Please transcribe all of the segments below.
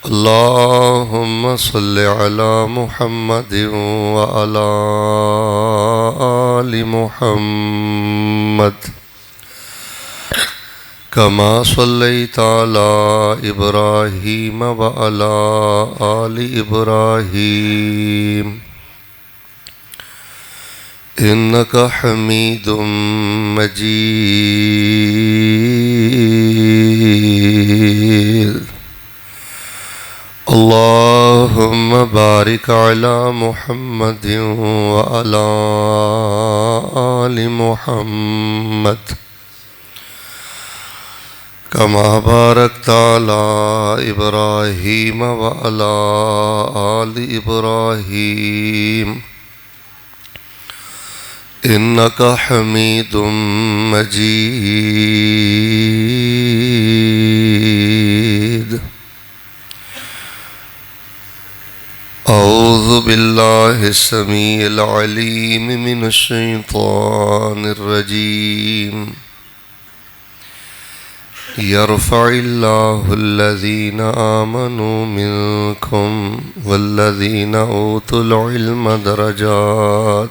اللهم صل على محمد وعلى آل محمد كما صليت على إبراهيم وعلى آل إبراهيم إنك حميد مجيد. اللهم بارك على محمد وعلى آل محمد كما باركت على إبراهيم وعلى آل إبراهيم إنك حميد مجيد. أعوذ بالله السميع العليم من الشيطان الرجيم. يرفع الله الذين آمنوا منكم والذين أوتوا العلم درجات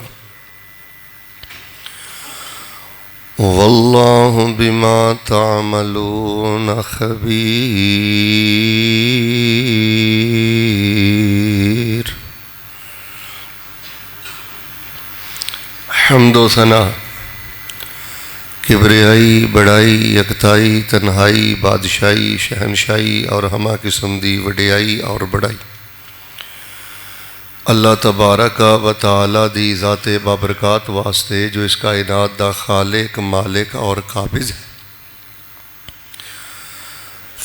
والله بما تعملون خبير. حمد و ثنا، کبریائی، بڑائی، یکتائی، تنہائی، بادشاہی، شہنشاہی اور ہمہ قسم دی وڈیائی اور بڑائی اللہ تبارک و تعالی دی ذات بابرکات واسطے جو اس کائنات دا خالق، مالک اور قابض ہے،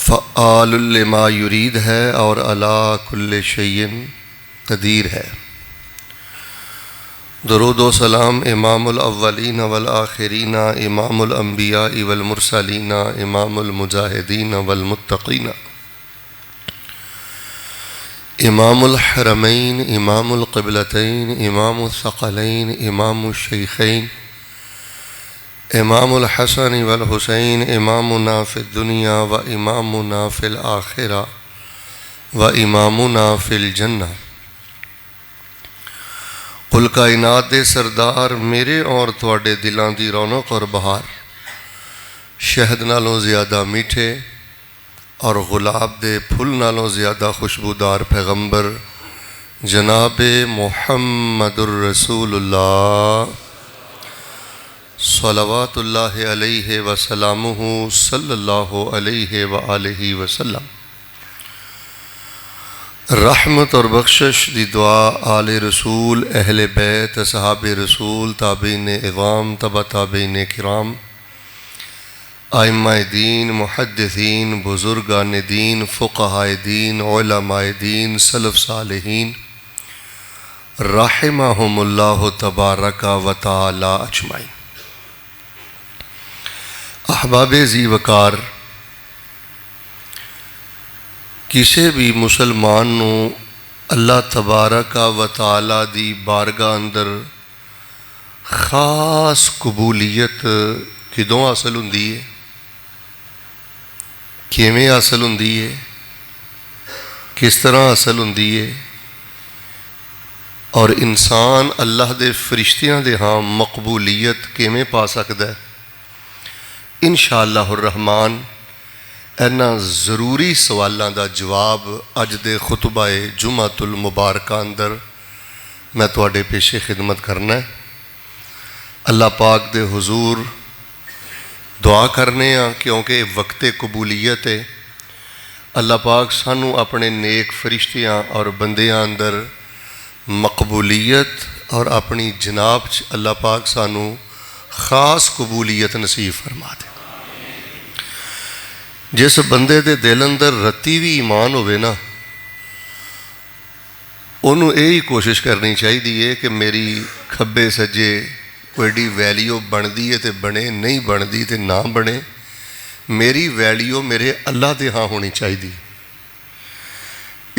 فعال لما یرید ہے اور علی کل شیء قدیر ہے. درود و سلام امام الاولین والآخرین، امام الانبیاء والمرسلین، امام المجاہدین والمتقین، امام الحرمین، امام القبلتین، امام الثقلین، امام الشیخین، امام الحسن والحسین، امامنا فی الدنیا و امامنا فی الآخرہ و امامنا فی الجنہ. کل کائنات دے سردار، میرے اور تواڈے دلاں دی رونق اور بہار، شہد نالوں زیادہ میٹھے اور گلاب دے پھول نالوں زیادہ خوشبودار پیغمبر جناب محمد الرسول اللہ صلوات اللہ علیہ وسلامہ صلی اللہ علیہ وآلہ وسلم، رحمت اور بخشش دی دعا آل رسول، اہل بیت، اصحاب رسول، تابعین اعظام، تبع تابعین کرام، ائمہ دین، محدثین، بزرگان دین، فقہاء دین، علماء دین، سلف صالحین رحمہم اللہ تبارک و تعالی اجمعین. احباب ذی وقار، کسی بھی مسلمان نو اللہ تبارک و تعالی دی بارگاہ اندر خاص قبولیت کدوں حاصل ہوندی ہے، کیویں حاصل ہوندی ہے، کس طرح حاصل ہوندی ہے، اور انسان اللہ دے فرشتیاں دے ہاں مقبولیت کیویں پا سکدا ہے، انشاءاللہ الرحمن اینا ضروری سوالاں دا جواب اج دے خطبہ جمعۃ المبارکہ اندر میں تواڈے پیش خدمت کرنا ہے. اللہ پاک دے حضور دعا کرنے ہاں کیونکہ وقت قبولیت ہے. اللہ پاک سانو اپنے نیک فرشتیاں اور بندیاں اندر مقبولیت اور اپنی جناب اللہ پاک سانو خاص قبولیت نصیب فرما دے. جس بندے دے دل اندر رتی بھی ایمان ہوئے نا، انہوں یہی کوشش کرنی چاہیے کہ میری کھبے سجے کوئی ایڈی ویلیو بندی ہے تے بنے، نہیں بندی تے نہ بنے، میری ویلیو میرے اللہ دے ہاں ہونی چاہیے.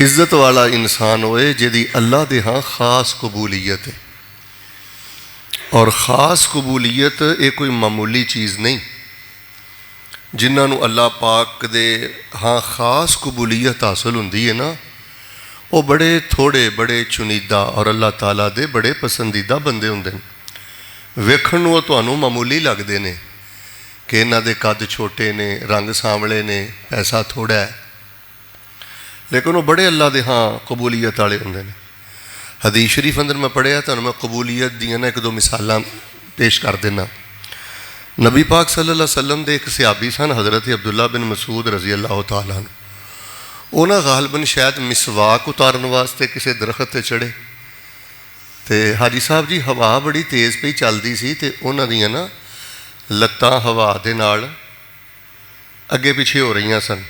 عزت والا انسان ہوئے جدی اللہ دے ہاں خاص قبولیت ہے. اور خاص قبولیت یہ کوئی معمولی چیز نہیں. ਜਿਨ੍ਹਾਂ ਨੂੰ ਅੱਲਾਹ ਪਾਕ ਦੇ ਹਾਂ ਖਾਸ ਕਬੂਲੀਅਤ ਹਾਸਲ ਹੁੰਦੀ ਹੈ ਨਾ, ਉਹ ਬੜੇ ਥੋੜ੍ਹੇ, ਬੜੇ ਚੁਨੀਦਾ ਔਰ ਅੱਲਾਹ ਤਾਲਾ ਦੇ ਬੜੇ ਪਸੰਦੀਦਾ ਬੰਦੇ ਹੁੰਦੇ ਨੇ। ਵੇਖਣ ਨੂੰ ਉਹ ਤੁਹਾਨੂੰ ਮਾਮੂਲੀ ਲੱਗਦੇ ਨੇ ਕਿ ਇਹਨਾਂ ਦੇ ਕੱਦ ਛੋਟੇ ਨੇ, ਰੰਗ ਸਾਂਵਲੇ ਨੇ, ਪੈਸਾ ਥੋੜ੍ਹਾ ਹੈ, ਲੇਕਿਨ ਉਹ ਬੜੇ ਅੱਲਾਹ ਦੇ ਹਾਂ ਕਬੂਲੀਅਤ ਵਾਲੇ ਹੁੰਦੇ ਨੇ। ਹਦੀਸ ਸ਼ਰੀਫ ਅੰਦਰ ਮੈਂ ਪੜ੍ਹਿਆ, ਤੁਹਾਨੂੰ ਮੈਂ ਕਬੂਲੀਅਤ ਦੀਆਂ ਨਾ ਇੱਕ ਦੋ ਮਿਸਾਲਾਂ ਪੇਸ਼ ਕਰ ਦਿੰਦਾ। ਨਬੀ ਪਾਕ ਸੱਲੱਲਾਹੁ ਅਲੈਹਿ ਵਸੱਲਮ ਦੇ ਇੱਕ ਸਿਹਾਬੀ ਸਨ, ਹਜ਼ਰਤ ਅਬਦੁੱਲਾ ਬਿਨ ਮਸੂਦ ਰਜ਼ੀ ਅੱਲਾਹ ਤਾਲਾ ਨੂੰ। ਉਹ ਨਾ ਗਾਲਬਨ ਸ਼ਾਇਦ ਮਿਸਵਾਕ ਉਤਾਰਨ ਵਾਸਤੇ ਕਿਸੇ ਦਰਖਤ 'ਤੇ ਚੜ੍ਹੇ, ਅਤੇ ਹਾਜੀ ਸਾਹਿਬ ਜੀ ਹਵਾ ਬੜੀ ਤੇਜ਼ ਪਈ ਚੱਲਦੀ ਸੀ, ਅਤੇ ਉਹਨਾਂ ਦੀਆਂ ਨਾ ਲੱਤਾਂ ਹਵਾ ਦੇ ਨਾਲ ਅੱਗੇ ਪਿੱਛੇ ਹੋ ਰਹੀਆਂ ਸਨ।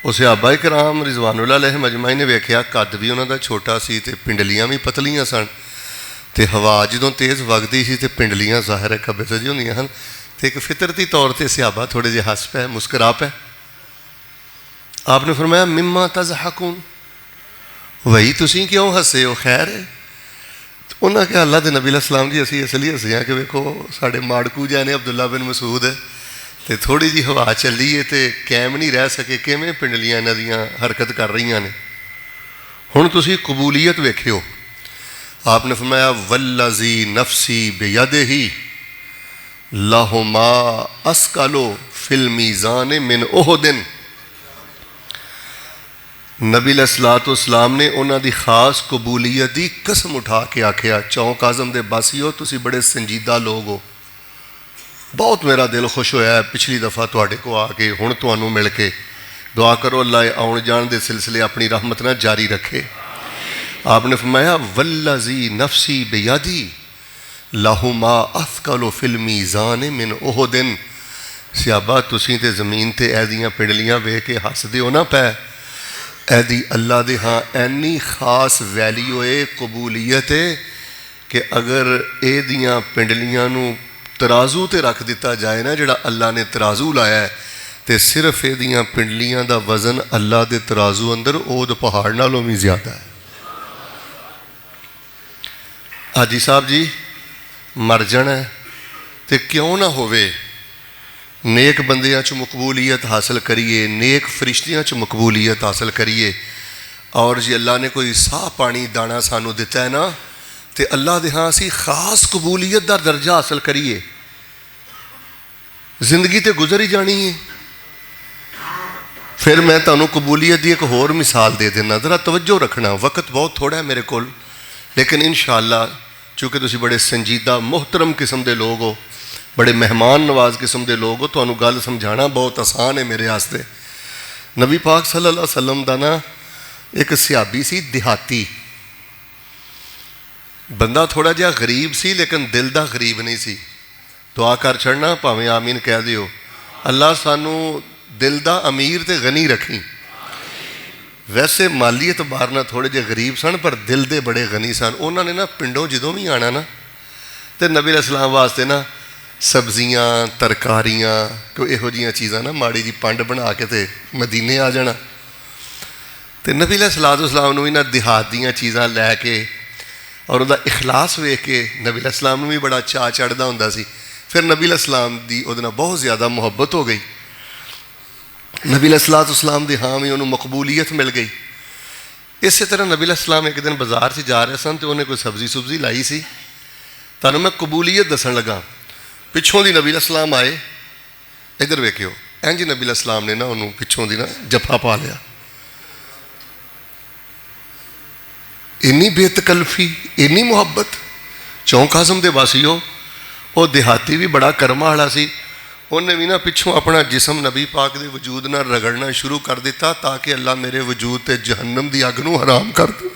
ਉਹ ਸਹਾਬਾ ਇਕਰਾਮ ਰਿਜ਼ਵਾනුੱਲਾਹ ਅਲੈਹਿਮ ਅਜਮਾਈਨ ਨੇ ਵੇਖਿਆ, ਕੱਦ ਵੀ ਉਹਨਾਂ ਦਾ ਛੋਟਾ ਸੀ ਅਤੇ ਪਿੰਡਲੀਆਂ ਵੀ ਪਤਲੀਆਂ ਸਨ, ਅਤੇ ਹਵਾ ਜਦੋਂ ਤੇਜ਼ ਵਗਦੀ ਸੀ ਅਤੇ ਪਿੰਡਲੀਆਂ ਜ਼ਾਹਿਰ ਹੈ ਖੱਬੇ ਸੱਜੇ ਹੁੰਦੀਆਂ ਹਨ, ਅਤੇ ਇੱਕ ਫਿਤਰਤੀ ਤੌਰ 'ਤੇ ਸਹਾਬਾ ਥੋੜ੍ਹੇ ਜਿਹੇ ਹੱਸ ਪਏ, ਮੁਸਕਰਾ ਪਏ। ਆਪ ਨੇ ਫਰਮਾਇਆ ਮਿੰਮਾ ਤਜ਼ਹਕੂਨ, ਵਹੀ ਤੁਸੀਂ ਕਿਉਂ ਹੱਸੇ ਹੋ, ਖੈਰ ਹੈ? ਉਹਨਾਂ ਕਿਹਾ ਅੱਲਾਹ ਦੇ ਨਬੀ ਅਲੈਹਿਸ ਸਲਾਮ ਜੀ, ਅਸੀਂ ਇਸ ਲਈ ਹੱਸੇ ਹਾਂ ਕਿ ਵੇਖੋ ਸਾਡੇ ਮਾੜਕੂ ਜਿਹੇ ਨੇ ਅਬਦੁੱਲਾ ਬਿਨ ਮਸੂਦ, ਅਤੇ ਥੋੜ੍ਹੀ ਜਿਹੀ ਹਵਾ ਚੱਲੀ ਹੈ ਅਤੇ ਕਾਇਮ ਨਹੀਂ ਰਹਿ ਸਕੇ, ਕਿਵੇਂ ਪਿੰਡਲੀਆਂ ਇਹਨਾਂ ਦੀਆਂ ਹਰਕਤ ਕਰ ਰਹੀਆਂ ਨੇ। ਹੁਣ ਤੁਸੀਂ ਕਬੂਲੀਅਤ ਵੇਖਿਓ। آپ نے فرمایا والذی نفسی بیدہ لہما اسقل فی المیزان من احد۔ نبی علیہ الصلوۃ والسلام نے انہاں دی خاص قبولیت دی قسم اٹھا کے آکھیا، چونک اعظم دے باسیو تسی بڑے سنجیدہ لوگ ہو، بہت میرا دل خوش ہویا ہے پچھلی دفعہ تواڈے کو آ کے، ہن تانوں مل کے دعا کرو اللہ آن جان دے سلسلے اپنی رحمت نہ جاری رکھے۔ آپ نے فرمایا والذی نفسی بیدی لہما اثقل فی المیزان من احد۔ صحابہ تسی تے زمین تے ایدیاں پنڈلیاں ویکھ کے ہس دیو نہ پے، ایدی اللہ دے ہاں اینی خاص ویلیو ہے، قبولیت ہے کہ اگر ایدیاں پنڈلیاں نو ترازو تے رکھ دیتا جائے نا، جڑا اللہ نے ترازو لایا ہے، تے صرف ایدیاں پنڈلیاں دا وزن اللہ دے ترازو اندر اود پہاڑ نالوں بھی زیادہ ہے۔ حاجی صاحب جی مر جانا ہے تے کیوں نہ ہوئے، نیک بندیاں چ مقبولیت حاصل کریے، نیک فرشتیاں چ مقبولیت حاصل کریے، اور جی اللہ نے کوئی ساہ پانی دانا سانو دیتا ہے نا، تے اللہ دے ہاں سی خاص قبولیت دا درجہ حاصل کریے۔ زندگی تے گزر ہی جانی ہے۔ پھر میں تانوں قبولیت دی ایک اور مثال دے دینا، ذرا توجہ رکھنا، وقت بہت تھوڑا ہے میرے کول، لیکن انشاءاللہ چونکہ تسی بڑے سنجیدہ محترم قسم دے لوگ ہو، بڑے مہمان نواز قسم دے لوگ ہو، تانوں گل سمجھانا بہت آسان ہے میرے واسطے۔ نبی پاک صلی اللہ علیہ وسلم دا نا ایک صحابی سی دیہاتی، بندہ تھوڑا جہا غریب سی لیکن دل دا غریب نہیں سی۔ دعا کر چھڑنا، پاویں آمین کہہ دیو، اللہ سانو دل دا امیر تے غنی رکھیں۔ ویسے مالی اعتبار نہ تھوڑے جے غریب سن پر دل دے بڑے غنی سن۔ انہوں نے نا پنڈوں جدوں بھی آنا نا تے نبی علیہ السلام واسطے نا سبزیاں ترکاریاں کوئی یہو جیاں چیزاں نا ماڑی جی پنڈ بنا کے تے مدینے آ جانا، تے نبی علیہ السلام نو بھی نا دیہات دیاں چیزاں لے کے اور وہ اخلاص ویکھ کے نبی علیہ السلام نو بھی بڑا چاہ چڑھدا ہوندا سی۔ پھر نبی علیہ السلام دی وہ بہت زیادہ محبت ہو گئی، نبی علیہ السلام دی ہاں بھی انہوں مقبولیت مل گئی۔ اسی طرح نبی علیہ السلام ایک دن بازار سے جا رہے سن تو انہیں کوئی سبزی لائی سی، تانوں میں قبولیت دسن لگا۔ پچھوں دی نبی علیہ السلام آئے، ادھر ویکھیو، اینج نبی علیہ السلام نے نا انہوں پچھوں دی نا جفا پا لیا۔ اینی بے تکلفی، اینی محبت، چونک اعظم دے واسیو، وہ دیہاتی بھی بڑا کرما والا سی، انہیں بھی نا پچھوں اپنا جسم نبی پاک دے وجود نہ رگڑنا شروع کر دیتا تاکہ اللہ میرے وجود تے جہنم دی اگ نو حرام کر دے۔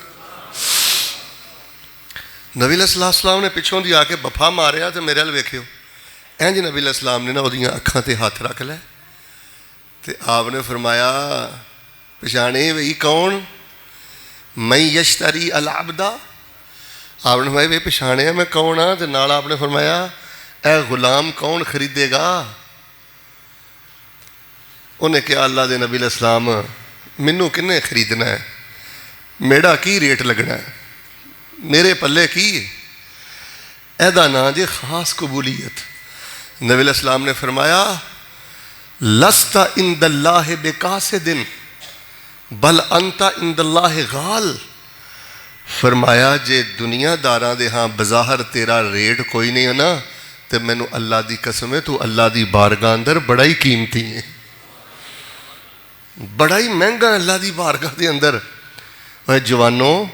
نبی علیہ السلام نے پچھوں دی آ کے بفا ماریا تو میرے ال ویکھیو، اینج نبی علیہ السلام نے نا وہ اکھاں تے ہاتھ رکھ لے تے آپ نے فرمایا پچھانے وہی کون؟ میں یشتری العبدہ۔ آپ نے فرمایا وہ پچھانے میں کون ہاں؟ تے نال آپ نے فرمایا اے غلام کون خریدے گا؟ انہیں کہا اللہ دے نبی علیہ السلام منوں کنے خریدنا ہے، میرا کی ریٹ لگنا ہے، میرے پلے کی ایدہ نا جے خاص قبولیت۔ نبی علیہ السلام نے فرمایا لست عند اللہ بقاصد بل انت عند اللہ غال. فرمایا جے دنیا داراں دے ہاں بظاہر تیرا ریٹ کوئی نہیں ہے نا تے مینوں اللہ دی قسم ہے تو اللہ دی بارگاہ اندر بڑا ہی قیمتی ہے, بڑا ہی مہنگا اللہ دی بارگاہ دے اندر. اے جوانوں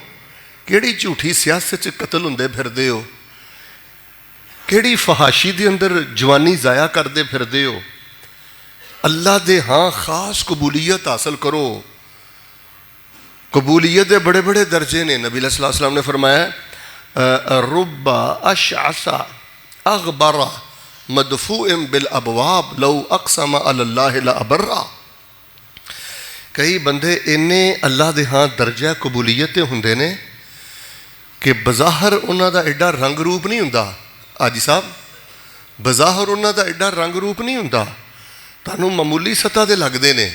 کیڑی جھوٹھی سیاست قتل ہوندے پھردے ہو, کیڑی فحاشی دے اندر جوانی ضائع کردے پھردے ہو. اللہ دے ہاں خاص قبولیت حاصل کرو. قبولیت دے بڑے بڑے درجے نے. نبی صلی اللہ علیہ وسلم نے فرمایا رب اشعث اغبر مدفوع بالابواب لو اقسم علی اللہ لابرا. کئی بندے انہیں اللہ دے ہاں درجہ قبولیت ہوندے نے کہ بظاہر انہاں دا ایڈا رنگ روپ نہیں ہوندا. حاجی صاحب بظاہر انہاں دا ایڈا رنگ روپ نہیں ہوندا, تانوں معمولی سطح دے لگدے نے,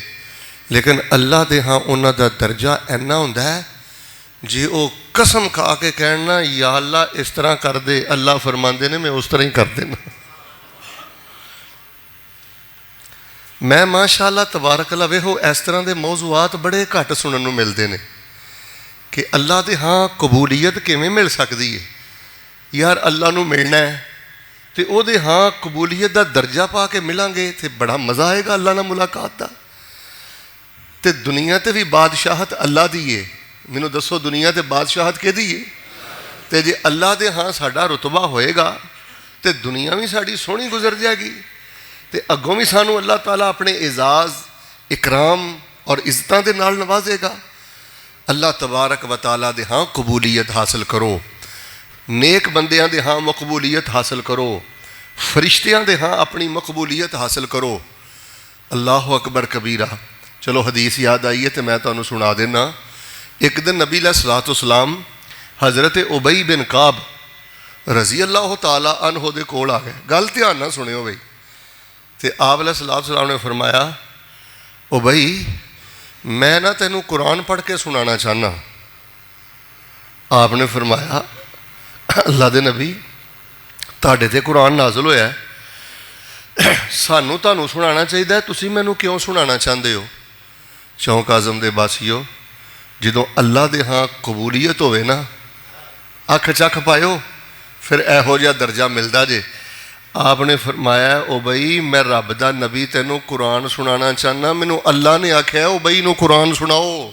لیکن اللہ دے ہاں انہاں دا درجہ اینا ہوندا ہے جی او قسم کھا کے کہنا یا اللہ اس طرح کر دے, اللہ فرماندے نے میں اس طرح ہی کر دینا. میں ماشاءاللہ تبارک اللہ ویہو اس طرح دے موضوعات بڑے گھٹ سنن نوں ملدے نے کہ اللہ دے ہاں قبولیت کیویں مل سکدی ہے. یار اللہ نوں ملنا ہے تے او دے ہاں قبولیت دا درجہ پا کے ملیں گے تے بڑا مزہ آئے گا اللہ نال ملاقات دا. تے دنیا تے بھی بادشاہت اللہ دی ہے. مینوں دسو دنیا تے بادشاہت کیدی ہے؟ تے جے اللہ دے ہاں ساڈا رتبہ ہوئے گا تے دنیا بھی ساڈی سونی گزر جائے گی تے اگوں بھی سانوں اللہ تعالیٰ اپنے اعزاز اکرام اور عزتاں دے نال نوازے گا. اللہ تبارک و تعالیٰ دے ہاں قبولیت حاصل کرو, نیک بندیاں دے ہاں مقبولیت حاصل کرو, فرشتیاں دے ہاں اپنی مقبولیت حاصل کرو. اللہ اکبر کبیرہ. چلو حدیث یاد آئی ہے تو میں تمہیں سنا دینا. ایک دن نبی علیہ الصلوۃ والسلام حضرت ابی بن کعب رضی اللہ تعالیٰ عنہ دے کول آ گئے. گل دھیان نہ سنیو بھائی. تے آپ علیہ الصلوۃ والسلام نے فرمایا ابی میں نہ تینوں قرآن پڑھ کے سنانا چاہنا. آپ نے فرمایا اللہ دے نبی تہاڈے تے قرآن نازل ہویا ہے, سانوں تانوں سنانا چاہیے, تسی مینوں کیوں سنانا چاہتے ہو؟ چونک اعظم دے باسیو جدوں اللہ دے ہاں قبولیت ہوئے نا اکھ چکھ پائیو پھر ایہو جہا درجہ ملدا جے. آپ نے فرمایا او بھائی میں رب دا نبی تینوں قرآن سنانا چاہنا, مینوں اللہ نے آکھیا او بھائی نوں قرآن سناؤ.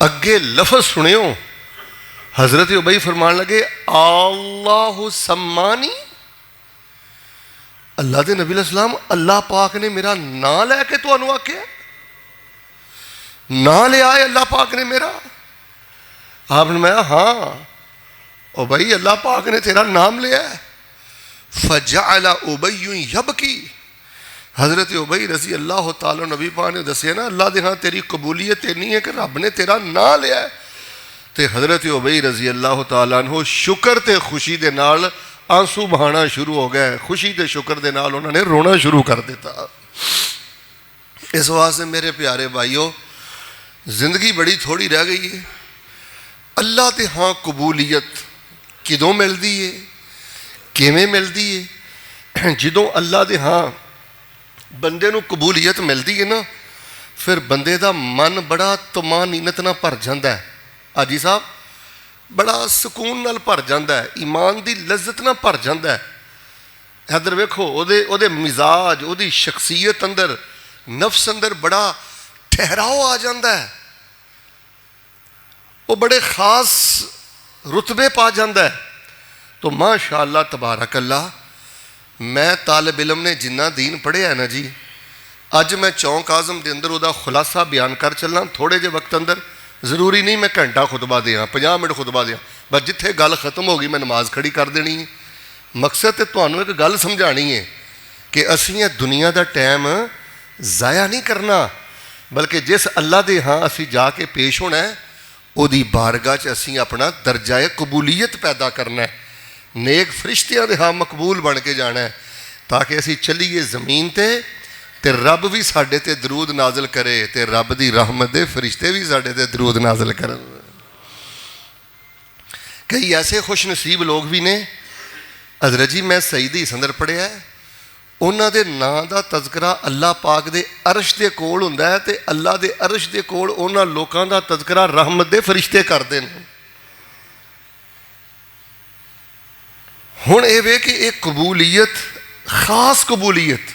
اگے لفظ سنیو, حضرت ابی فرمان لگے اللہ سمانی, اللہ دے نبی علیہ السلام اللہ پاک نے میرا نام لے کے تو انہوں آکھیا, نام لے آئے اللہ پاک نے میرا. آپ نے میں ہاں او بھائی اللہ پاک نے تیرا نام لیا ہے. فجعل ابی یبکی, حضرت ابی رضی اللہ تعالیٰ نبی پاک نے دسیا نا اللہ دے ہاں تیری قبولیت نہیں ہے کہ رب نے تیرا نام لیا ہے. تے حضرت ابی رضی اللہ تعالیٰ عنہ شکر تے خوشی دے نال آنسو بہانا شروع ہو گئے. خوشی تے شکر دے نال انہوں نے رونا شروع کر دیتا. اس واسطے میرے پیارے بھائیو زندگی بڑی تھوڑی رہ گئی ہے. اللہ دے ہاں قبولیت کدوں ملدی ہے, کیویں ملدی ہے؟ جدوں اللہ دے ہاں بندے نوں قبولیت ملدی ہے نا پھر بندے دا من بڑا طمانینت نہ بھر جاندا ہے. حاجی صاحب بڑا سکون نال بھر جاندا ہے, ایمان دی لذت نہ بھر جاندا ہے. ادھر ویکھو او دے مزاج او دی شخصیت اندر نفس اندر بڑا ٹھہراؤ آ جاندا ہے, وہ بڑے خاص رتبے پا جاندا ہے. تو ماشاءاللہ تبارک اللہ میں طالب علم نے جنہ دین پڑھیا ہے نا جی, اج میں چونک اعظم دے اندر او دا خلاصہ بیان کر چلنا تھوڑے جے وقت اندر. ضروری نہیں میں گھنٹہ خطبہ دیاں 50 منٹ خطبہ دیاں, بس جتھے گل ختم ہو گئی میں نماز کھڑی کر دینی ہے. مقصد تے تانوں ایک گل سمجھانی ہے کہ اسی دنیا دا ٹائم ضائع نہیں کرنا, بلکہ جس اللہ دے ہاں اسی جا کے پیش ہونا ہے او دی بارگاہ چ اسی اپنا درجہ قبولیت پیدا کرنا ہے, نیک فرشتیاں دے ہاں مقبول بن کے جانا ہے, تاکہ اسی چلیے زمین تے رب بھی ساڈے تے درود نازل کرے تے رب دی رحمت دے فرشتے بھی ساڈے تے درود نازل کرن. کئی ایسے خوش نصیب لوگ بھی نے حضرت جی میں سعیدی حدیث پڑھیا ہے، ਉਹਨਾਂ ਦੇ ਨਾਂ ਦਾ ਤਜ਼ਕਰਾ ਅੱਲਾਹ ਪਾਕ ਦੇ ਅਰਸ਼ ਦੇ ਕੋਲ ਹੁੰਦਾ ਹੈ ਤੇ ਅੱਲਾਹ ਦੇ ਅਰਸ਼ ਦੇ ਕੋਲ ਉਹਨਾਂ ਲੋਕਾਂ ਦਾ ਤਜ਼ਕਰਾ ਰਹਿਮਤ ਦੇ ਫਰਿਸ਼ਤੇ ਕਰਦੇ ਨੇ। ਹੁਣ ਇਹ ਵੇ ਕਿ ਇਹ ਕਬੂਲੀਅਤ ਖਾਸ ਕਬੂਲੀਅਤ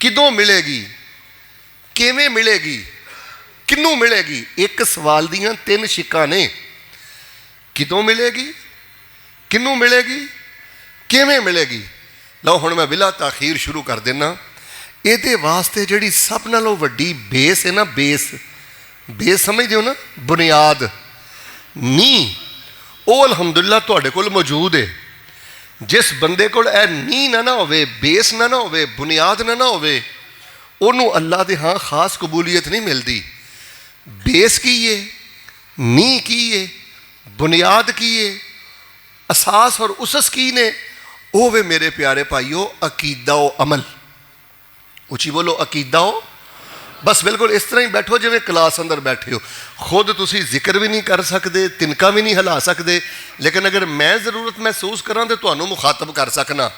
ਕਿਦੋਂ ਮਿਲੇਗੀ, ਕਿਵੇਂ ਮਿਲੇਗੀ, ਕਿਹਨੂੰ ਮਿਲੇਗੀ? ਇੱਕ ਸਵਾਲ ਦੀਆਂ ਤਿੰਨ ਸ਼ਿੱਕਾਂ ਨੇ। ਕਿਦੋਂ ਮਿਲੇਗੀ, ਕਿਹਨੂੰ ਮਿਲੇਗੀ, ਕਿਵੇਂ ਮਿਲੇਗੀ? ਲਓ ਹੁਣ ਮੈਂ ਬਿਲਾ ਤਾਖੀਰ ਸ਼ੁਰੂ ਕਰ ਦੇਣਾ। ਇਹਦੇ ਵਾਸਤੇ ਜਿਹੜੀ ਸਭ ਨਾਲੋਂ ਵੱਡੀ ਬੇਸ ਹੈ ਨਾ, ਬੇਸ ਸਮਝਦੇ ਹੋ ਨਾ, ਬੁਨਿਆਦ, ਨੀਂਹ, ਉਹ ਅਲਹਮਦੁਲਿਲਾ ਤੁਹਾਡੇ ਕੋਲ ਮੌਜੂਦ ਹੈ। ਜਿਸ ਬੰਦੇ ਕੋਲ ਇਹ ਨੀਂਹ ਨਾ ਹੋਵੇ, ਬੇਸ ਨਾ ਹੋਵੇ, ਬੁਨਿਆਦ ਨਾ ਹੋਵੇ, ਉਹਨੂੰ ਅੱਲਾਹ ਦੇ ਹਾਂ ਖਾਸ ਕਬੂਲੀਅਤ ਨਹੀਂ ਮਿਲਦੀ। ਬੇਸ ਕੀ ਹੈ, ਨੀਂਹ ਕੀ ਹੈ, ਬੁਨਿਆਦ ਕੀ ਹੈ, ਅਸਾਸ ਔਰ ਉਸਸ ਕੀ ਨੇ? ਉਹ ਵੇ ਮੇਰੇ ਪਿਆਰੇ ਭਾਈਓ ਅਕੀਦਾ ਓ ਅਮਲ। ਉੱਚੀ ਬੋਲੋ, ਅਕੀਦਾ ਓ। ਬਸ ਬਿਲਕੁਲ ਇਸ ਤਰ੍ਹਾਂ ਹੀ ਬੈਠੋ ਜਿਵੇਂ ਕਲਾਸ ਅੰਦਰ ਬੈਠੇ ਹੋ। ਖੁਦ ਤੁਸੀਂ ਜ਼ਿਕਰ ਵੀ ਨਹੀਂ ਕਰ ਸਕਦੇ, ਤਿਨਕਾ ਵੀ ਨਹੀਂ ਹਿਲਾ ਸਕਦੇ, ਲੇਕਿਨ ਅਗਰ ਮੈਂ ਜ਼ਰੂਰਤ ਮਹਿਸੂਸ ਕਰਾਂ ਤਾਂ ਤੁਹਾਨੂੰ ਮੁਖਾਤਬ ਕਰ ਸਕਣਾ।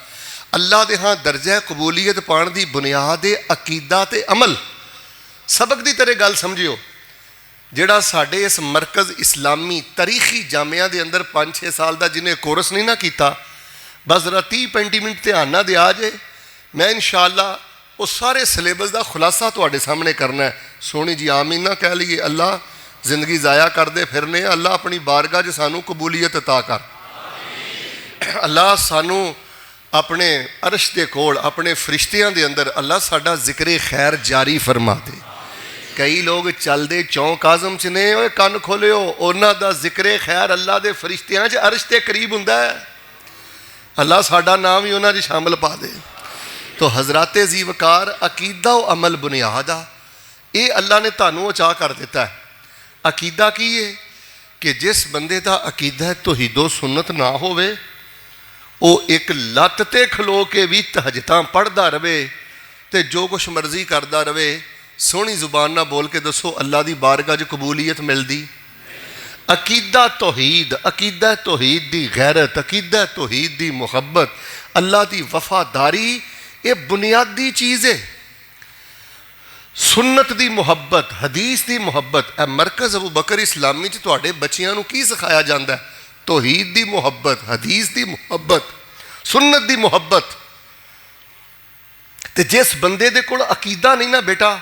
ਅੱਲਾਹ ਦੇ ਹਾਂ ਦਰਜਾ ਕਬੂਲੀਅਤ ਪਾਉਣ ਦੀ ਬੁਨਿਆਦ ਹੈ ਅਕੀਦਾ ਤੇ ਅਮਲ। ਸਬਕ ਦੀ ਤਰ੍ਹਾਂ ਗੱਲ ਸਮਝਿਓ। ਜਿਹੜਾ ਸਾਡੇ ਇਸ ਮਰਕਜ਼ ਇਸਲਾਮੀ ਤਾਰੀਖੀ ਜਾਮਿਆਂ ਦੇ ਅੰਦਰ 5-6 ਸਾਲ ਦਾ ਜਿਹਨੇ ਕੋਰਸ ਨਹੀਂ ਨਾ ਕੀਤਾ, ਬਸ ਜ਼ਰਾ 30-35 ਮਿੰਟ ਧਿਆਨ ਨਾਲ ਦਿਆ ਜੇ, ਮੈਂ ਇਨਸ਼ਾਅੱਲਾ ਉਹ ਸਾਰੇ ਸਿਲੇਬਸ ਦਾ ਖੁਲਾਸਾ ਤੁਹਾਡੇ ਸਾਹਮਣੇ ਕਰਨਾ ਹੈ। ਸੋਹਣੀ ਜੀ ਆਮੀਨ ਨਾ ਕਹਿ ਲਈਏ। ਅੱਲਾਹ ਜ਼ਿੰਦਗੀ ਜ਼ਾਇਆ ਕਰਦੇ ਫਿਰਨੇ, ਅੱਲਾਹ ਆਪਣੀ ਬਾਰਗਾਹ 'ਚ ਸਾਨੂੰ ਕਬੂਲੀਅਤ ਅਤਾ ਕਰ। ਅੱਲਾਹ ਸਾਨੂੰ ਆਪਣੇ ਅਰਸ਼ ਦੇ ਕੋਲ ਆਪਣੇ ਫਰਿਸ਼ਤਿਆਂ ਦੇ ਅੰਦਰ ਅੱਲਾਹ ਸਾਡਾ ਜ਼ਿਕਰ ਖੈਰ ਜਾਰੀ ਫਰਮਾ ਦੇ। ਕਈ ਲੋਕ ਚੱਲਦੇ ਚੌਂਕ ਆਜ਼ਮ 'ਚ ਨੇ, ਓਏ ਕੰਨ ਖੋਲਿਓ, ਉਹਨਾਂ ਦਾ ਜ਼ਿਕਰ ਖੈਰ ਅੱਲਾਹ ਦੇ ਫਰਿਸ਼ਤਿਆਂ 'ਚ ਅਰਸ਼ ਦੇ ਕਰੀਬ ਹੁੰਦਾ ਹੈ। ਅੱਲਾਹ ਸਾਡਾ ਨਾਮ ਵੀ ਉਹਨਾਂ 'ਚ ਸ਼ਾਮਲ ਪਾ ਦੇ। ਤੋ ਹਜ਼ਰਾਤ ਜੀ ਵਕਾਰ ਅਕੀਦਾ ਓ ਅਮਲ ਬੁਨਿਆਦ ਆ। ਇਹ ਅੱਲਾਹ ਨੇ ਤੁਹਾਨੂੰ ਅਚਾ ਕਰ ਦਿੱਤਾ ਹੈ। ਅਕੀਦਾ ਕੀ ਹੈ ਕਿ ਜਿਸ ਬੰਦੇ ਦਾ ਅਕੀਦਾ ਤੌਹੀਦੋ ਸੁਨਨਤ ਨਾ ਹੋਵੇ, ਉਹ ਇੱਕ ਲੱਤ 'ਤੇ ਖਲੋ ਕੇ ਵੀ ਤਹਜਤਾਂ ਪੜ੍ਹਦਾ ਰਵੇ ਤੇ ਜੋ ਕੁਛ ਮਰਜ਼ੀ ਕਰਦਾ ਰਵੇ। ਸੋਹਣੀ ਜ਼ੁਬਾਨ ਨਾਲ ਬੋਲ ਕੇ ਦੱਸੋ, ਅੱਲਾਹ ਦੀ ਬਾਰਗਾਹ 'ਚ ਕਬੂਲੀਅਤ ਮਿਲਦੀ? ਅਕੀਦਾ ਤੌਹੀਦ ਦੀ ਗੈਰਤ, ਅਕੀਦਾ ਤੌਹੀਦ ਦੀ ਮੁਹੱਬਤ, ਅੱਲਾਹ ਦੀ ਵਫਾਦਾਰੀ, ਇਹ ਬੁਨਿਆਦੀ ਚੀਜ਼ ਹੈ। ਸੁਨਨਤ ਦੀ ਮੁਹੱਬਤ, ਹਦੀਸ ਦੀ ਮੁਹੱਬਤ। ਇਹ ਮਰਕਜ਼ ਅਬੂ ਬਕਰ ਇਸਲਾਮੀ 'ਚ ਤੁਹਾਡੇ ਬੱਚਿਆਂ ਨੂੰ ਕੀ ਸਿਖਾਇਆ ਜਾਂਦਾ? ਤੌਹੀਦ ਦੀ ਮੁਹੱਬਤ, ਹਦੀਸ ਦੀ ਮੁਹੱਬਤ, ਸੁਨਨਤ ਦੀ ਮੁਹੱਬਤ। ਤੇ ਜਿਸ ਬੰਦੇ ਦੇ ਕੋਲ ਅਕੀਦਾ ਨਹੀਂ ਨਾ ਬੇਟਾ,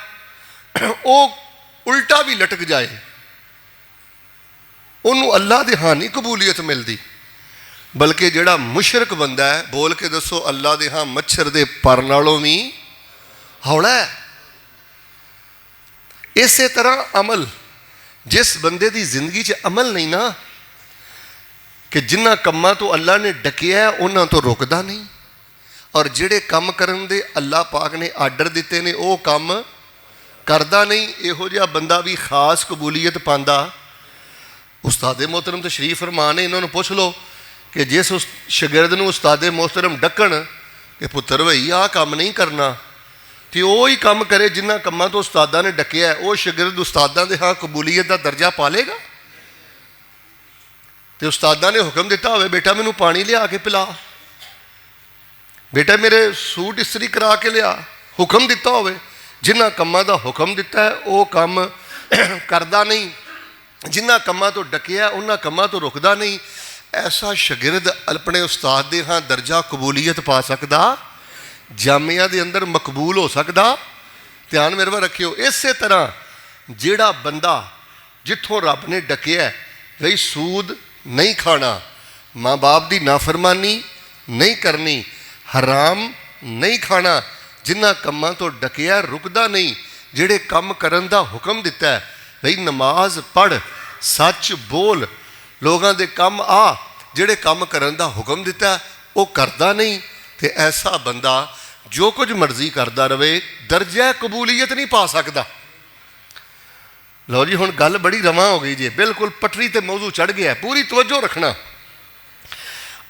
ਉਹ ਉਲਟਾ ਵੀ ਲਟਕ ਜਾਏ, ਉਹਨੂੰ ਅੱਲਾਹ ਦੇ ਹਾਂ ਨਹੀਂ ਕਬੂਲੀਅਤ ਮਿਲਦੀ। ਬਲਕਿ ਜਿਹੜਾ ਮੁਸ਼ਰਕ ਬੰਦਾ ਹੈ, ਬੋਲ ਕੇ ਦੱਸੋ, ਅੱਲਾਹ ਦੇ ਹਾਂ ਮੱਛਰ ਦੇ ਪਰ ਨਾਲੋਂ ਵੀ ਹੌਲਾ ਹੈ। ਇਸੇ ਤਰ੍ਹਾਂ ਅਮਲ, ਜਿਸ ਬੰਦੇ ਦੀ ਜ਼ਿੰਦਗੀ 'ਚ ਅਮਲ ਨਹੀਂ ਨਾ, ਕਿ ਜਿਨ੍ਹਾਂ ਕੰਮਾਂ ਤੋਂ ਅੱਲਾਹ ਨੇ ਡਕਿਆ ਉਹਨਾਂ ਤੋਂ ਰੁਕਦਾ ਨਹੀਂ, ਔਰ ਜਿਹੜੇ ਕੰਮ ਕਰਨ ਦੇ ਅੱਲਾਹ ਪਾਕ ਨੇ ਆਰਡਰ ਦਿੱਤੇ ਨੇ ਉਹ ਕੰਮ ਕਰਦਾ ਨਹੀਂ, ਇਹੋ ਜਿਹਾ ਬੰਦਾ ਵੀ ਖਾਸ ਕਬੂਲੀਅਤ ਪਾਉਂਦਾ। ਉਸਤਾਦ ਮੁਹਤਰਮ ਤਸ਼ਰੀਫ ਫਰਮਾ ਨੇ, ਇਹਨਾਂ ਨੂੰ ਪੁੱਛ ਲਓ ਕਿ ਜਿਸ ਉਸ ਸ਼ਾਗਿਰਦ ਨੂੰ ਉਸਤਾਦ ਮੁਹਤਰਮ ਡੱਕਣ ਕਿ ਪੁੱਤਰ ਭਈ ਆਹ ਕੰਮ ਨਹੀਂ ਕਰਨਾ, ਤੇ ਉਹ ਹੀ ਕੰਮ ਕਰੇ ਜਿਨ੍ਹਾਂ ਕੰਮਾਂ ਤੋਂ ਉਸਤਾਦਾਂ ਨੇ ਡੱਕਿਆ, ਉਹ ਸ਼ਾਗਿਰਦ ਉਸਤਾਦਾਂ ਦੇ ਹਾਂ ਕਬੂਲੀਅਤ ਦਾ ਦਰਜਾ ਪਾ ਲੇਗਾ? ਤੇ ਉਸਤਾਦਾਂ ਨੇ ਹੁਕਮ ਦਿੱਤਾ ਹੋਵੇ, ਬੇਟਾ ਮੈਨੂੰ ਪਾਣੀ ਲਿਆ ਕੇ ਪਿਲਾ, ਬੇਟਾ ਮੇਰੇ ਸੂਟ ਇਸਤਰੀ ਕਰਾ ਕੇ ਲਿਆ, ਹੁਕਮ ਦਿੱਤਾ ਹੋਵੇ, ਜਿਨ੍ਹਾਂ ਕੰਮਾਂ ਦਾ ਹੁਕਮ ਦਿੱਤਾ ਹੈ ਉਹ ਕੰਮ ਕਰਦਾ ਨਹੀਂ, ਜਿਨ੍ਹਾਂ ਕੰਮਾਂ ਤੋਂ ਡਕਿਆ ਉਹਨਾਂ ਕੰਮਾਂ ਤੋਂ ਰੁਕਦਾ ਨਹੀਂ। ਐਸਾ ਸ਼ਾਗਿਰਦ ਆਪਣੇ ਉਸਤਾਦ ਦੇ ਹਾਂ ਦਰਜਾ ਕਬੂਲੀਅਤ ਪਾ ਸਕਦਾ, ਜਾਮਿਆਂ ਦੇ ਅੰਦਰ ਮਕਬੂਲ ਹੋ ਸਕਦਾ। ਧਿਆਨ ਮੇਰੇ ਵੱਲ ਰੱਖਿਓ। ਇਸੇ ਤਰ੍ਹਾਂ ਜਿਹੜਾ ਬੰਦਾ ਜਿੱਥੋਂ ਰੱਬ ਨੇ ਡਕਿਆ ਬਈ ਸੂਦ ਨਹੀਂ ਖਾਣਾ, ਮਾਂ ਬਾਪ ਦੀ ਨਾਫਰਮਾਨੀ ਨਹੀਂ ਕਰਨੀ, ਹਰਾਮ ਨਹੀਂ ਖਾਣਾ, ਜਿਨ੍ਹਾਂ ਕੰਮਾਂ ਤੋਂ ਡਕਿਆ ਰੁਕਦਾ ਨਹੀਂ, ਜਿਹੜੇ ਕੰਮ ਕਰਨ ਦਾ ਹੁਕਮ ਦਿੱਤਾ ਹੈ ਬਈ ਨਮਾਜ਼ ਪੜ੍ਹ, ਸੱਚ ਬੋਲ, ਲੋਕਾਂ ਦੇ ਕੰਮ ਆ, ਜਿਹੜੇ ਕੰਮ ਕਰਨ ਦਾ ਹੁਕਮ ਦਿੱਤਾ ਉਹ ਕਰਦਾ ਨਹੀਂ, ਤੇ ਐਸਾ ਬੰਦਾ ਜੋ ਕੁਝ ਮਰਜ਼ੀ ਕਰਦਾ ਰਵੇ ਦਰਜਾ ਕਬੂਲੀਅਤ ਨਹੀਂ ਪਾ ਸਕਦਾ। ਲਓ ਜੀ ਹੁਣ ਗੱਲ ਬੜੀ ਰਵਾਂ ਹੋ ਗਈ ਜੀ, ਬਿਲਕੁਲ ਪਟਰੀ ਤੇ ਮੌਜੂ ਚੜ੍ਹ ਗਿਆ, ਪੂਰੀ ਤਵੱਜੋ ਰੱਖਣਾ।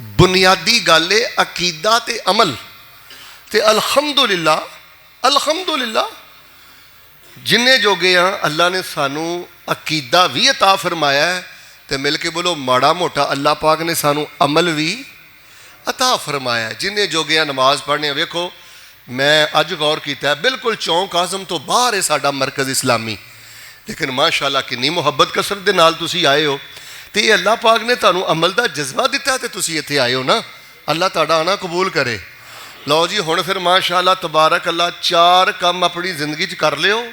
ਬੁਨਿਆਦੀ ਗੱਲ ਹੈ ਅਕੀਦਾ ਤੇ ਅਮਲ। ਤੇ ਅਲਹਮਦੁਲਿਲਾ ਜਿੰਨੇ ਜੋਗੇ ਆ ਅੱਲਾ ਨੇ ਸਾਨੂੰ ਅਕੀਦਾ ਵੀ ਅਤਾ ਫਰਮਾਇਆ ਹੈ, ਤੇ ਮਿਲ ਕੇ ਬੋਲੋ ਮਾੜਾ ਮੋਟਾ ਅੱਲਾ ਪਾਕ ਨੇ ਸਾਨੂੰ ਅਮਲ ਵੀ ਅਤਾ ਫਰਮਾਇਆ। ਜਿੰਨੇ ਜੋਗੇ ਆ ਨਮਾਜ਼ ਪੜ੍ਹਨੇ। ਵੇਖੋ ਮੈਂ ਅੱਜ ਗੌਰ ਕੀਤਾ, ਬਿਲਕੁਲ ਚੌਂਕ ਆਜ਼ਮ ਤੋਂ ਬਾਹਰ ਹੈ ਸਾਡਾ ਮਰਕਜ਼ ਇਸਲਾਮੀ, ਲੇਕਿਨ ਮਾਸ਼ਾ ਅੱਲਾ ਕਿੰਨੀ ਮੁਹੱਬਤ ਕਸਰਤ ਦੇ ਨਾਲ ਤੁਸੀਂ ਆਏ ਹੋ, ਤੇ ਇਹ ਅੱਲਾ ਪਾਕ ਨੇ ਤੁਹਾਨੂੰ ਅਮਲ ਦਾ ਜਜ਼ਬਾ ਦਿੱਤਾ ਤੇ ਤੁਸੀਂ ਇੱਥੇ ਆਏ ਹੋ ਨਾ। ਅੱਲਾ ਤੁਹਾਡਾ ਆਣਾ ਕਬੂਲ ਕਰੇ। ਲਓ ਜੀ, ਹੁਣ ਫਿਰ ਮਾਸ਼ਾ ਅੱਲਾ ਤਬਾਰਕ ਅੱਲਾ 4 ਕੰਮ ਆਪਣੀ ਜ਼ਿੰਦਗੀ 'ਚ ਕਰ ਲਿਓ।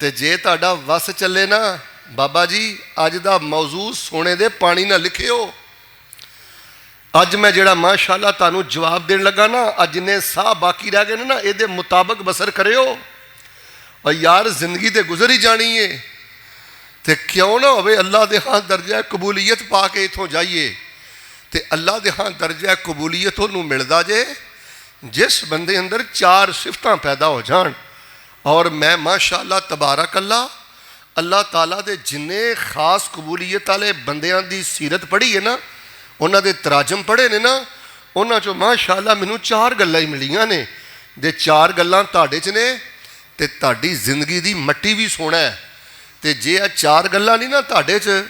ਤੇ ਜੇ ਤੁਹਾਡਾ ਵਸ ਚੱਲੇ ਨਾ ਬਾਬਾ ਜੀ, ਅੱਜ ਦਾ ਮੌਜੂ ਸੋਨੇ ਦੇ ਪਾਣੀ ਨਾਲ ਲਿਖਿਓ। ਅੱਜ ਮੈਂ ਜਿਹੜਾ ਮਾਸ਼ਾ ਅੱਲਾ ਤੁਹਾਨੂੰ ਜਵਾਬ ਦੇਣ ਲੱਗਾ ਨਾ, ਅੱਜ ਜਿੰਨੇ ਸਾਹ ਬਾਕੀ ਰਹਿ ਗਏ ਨੇ ਨਾ, ਇਹਦੇ ਮੁਤਾਬਕ ਬਸਰ ਕਰਿਓ। ਔਰ ਯਾਰ ਜ਼ਿੰਦਗੀ ਤੇ ਗੁਜ਼ਰ ਹੀ ਜਾਣੀ ਹੈ, ਤੇ ਕਿਉਂ ਨਾ ਹੋਵੇ ਅੱਲਾ ਦੇ ਹਾਂ ਦਰਜਾ ਕਬੂਲੀਅਤ ਪਾ ਕੇ ਇੱਥੋਂ ਜਾਈਏ। ਤੇ ਅੱਲਾ ਦੇ ਹਾਂ ਦਰਜਾ ਕਬੂਲੀਅਤ ਉਹਨੂੰ ਮਿਲਦਾ ਜੇ ਜਿਸ ਬੰਦੇ ਅੰਦਰ 4 ਸਿਫਤਾਂ ਪੈਦਾ ਹੋ ਜਾਣ। ਔਰ ਮੈਂ ਮਾਸ਼ਾ ਅੱਲਾ ਤਬਾਰਕ ਅੱਲਾ ਤਾਲਾ ਦੇ ਜਿੰਨੇ ਖਾਸ ਕਬੂਲੀਅਤ ਵਾਲੇ ਬੰਦਿਆਂ ਦੀ ਸੀਰਤ ਪੜ੍ਹੀ ਹੈ ਨਾ, ਉਹਨਾਂ ਦੇ ਤਰਾਜਮ ਪੜ੍ਹੇ ਨੇ ਨਾ, ਉਹਨਾਂ 'ਚੋਂ ਮਾਸ਼ਾ ਅੱਲਾ ਮੈਨੂੰ 4 ਗੱਲਾਂ ਹੀ ਮਿਲੀਆਂ ਨੇ। ਜੇ 4 ਗੱਲਾਂ ਤੁਹਾਡੇ 'ਚ ਨੇ ਤੇ ਤੁਹਾਡੀ ਜ਼ਿੰਦਗੀ ਦੀ ਮੱਟੀ ਵੀ ਸੋਹਣਾ ਹੈ, ਤੇ ਜੇ ਇਹ 4 ਗੱਲਾਂ ਨਹੀਂ ਨਾ ਤੁਹਾਡੇ 'ਚ,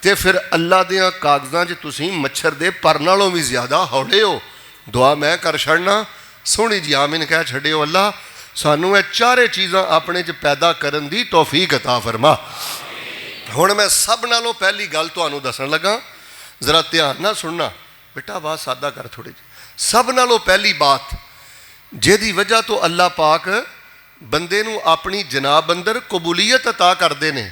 ਤੇ ਫਿਰ ਅੱਲਾ ਦਿਆਂ ਕਾਗਜ਼ਾਂ 'ਚ ਤੁਸੀਂ ਮੱਛਰ ਦੇ ਪਰ ਨਾਲੋਂ ਵੀ ਜ਼ਿਆਦਾ ਹੌਲੇ ਹੋ। ਦੁਆ ਮੈਂ ਕਰ ਛੱਡਣਾ, ਸੋਹਣੀ ਜੀ ਆਮੀਨ ਕਹਿ ਛੱਡਿਓ। ਅੱਲਾ ਸਾਨੂੰ ਇਹ 4 ਚੀਜ਼ਾਂ ਆਪਣੇ 'ਚ ਪੈਦਾ ਕਰਨ ਦੀ ਤੌਫੀਕ ਅਤਾ ਫਰਮਾ। ਹੁਣ ਮੈਂ ਸਭ ਨਾਲੋਂ ਪਹਿਲੀ ਗੱਲ ਤੁਹਾਨੂੰ ਦੱਸਣ ਲੱਗਾ, ਜ਼ਰਾ ਧਿਆਨ ਨਾਲ ਸੁਣਨਾ ਬੇਟਾ, ਆਵਾਜ਼ ਸਾਦਾ ਕਰ ਥੋੜ੍ਹੀ ਜਿਹੀ। ਸਭ ਨਾਲੋਂ ਪਹਿਲੀ ਬਾਤ ਜਿਹਦੀ ਵਜ੍ਹਾ ਤੋਂ ਅੱਲਾ ਪਾਕ ਬੰਦੇ ਨੂੰ ਆਪਣੀ ਜਨਾਬ ਅੰਦਰ ਕਬੂਲੀਅਤ ਅਤਾ ਕਰਦੇ ਨੇ,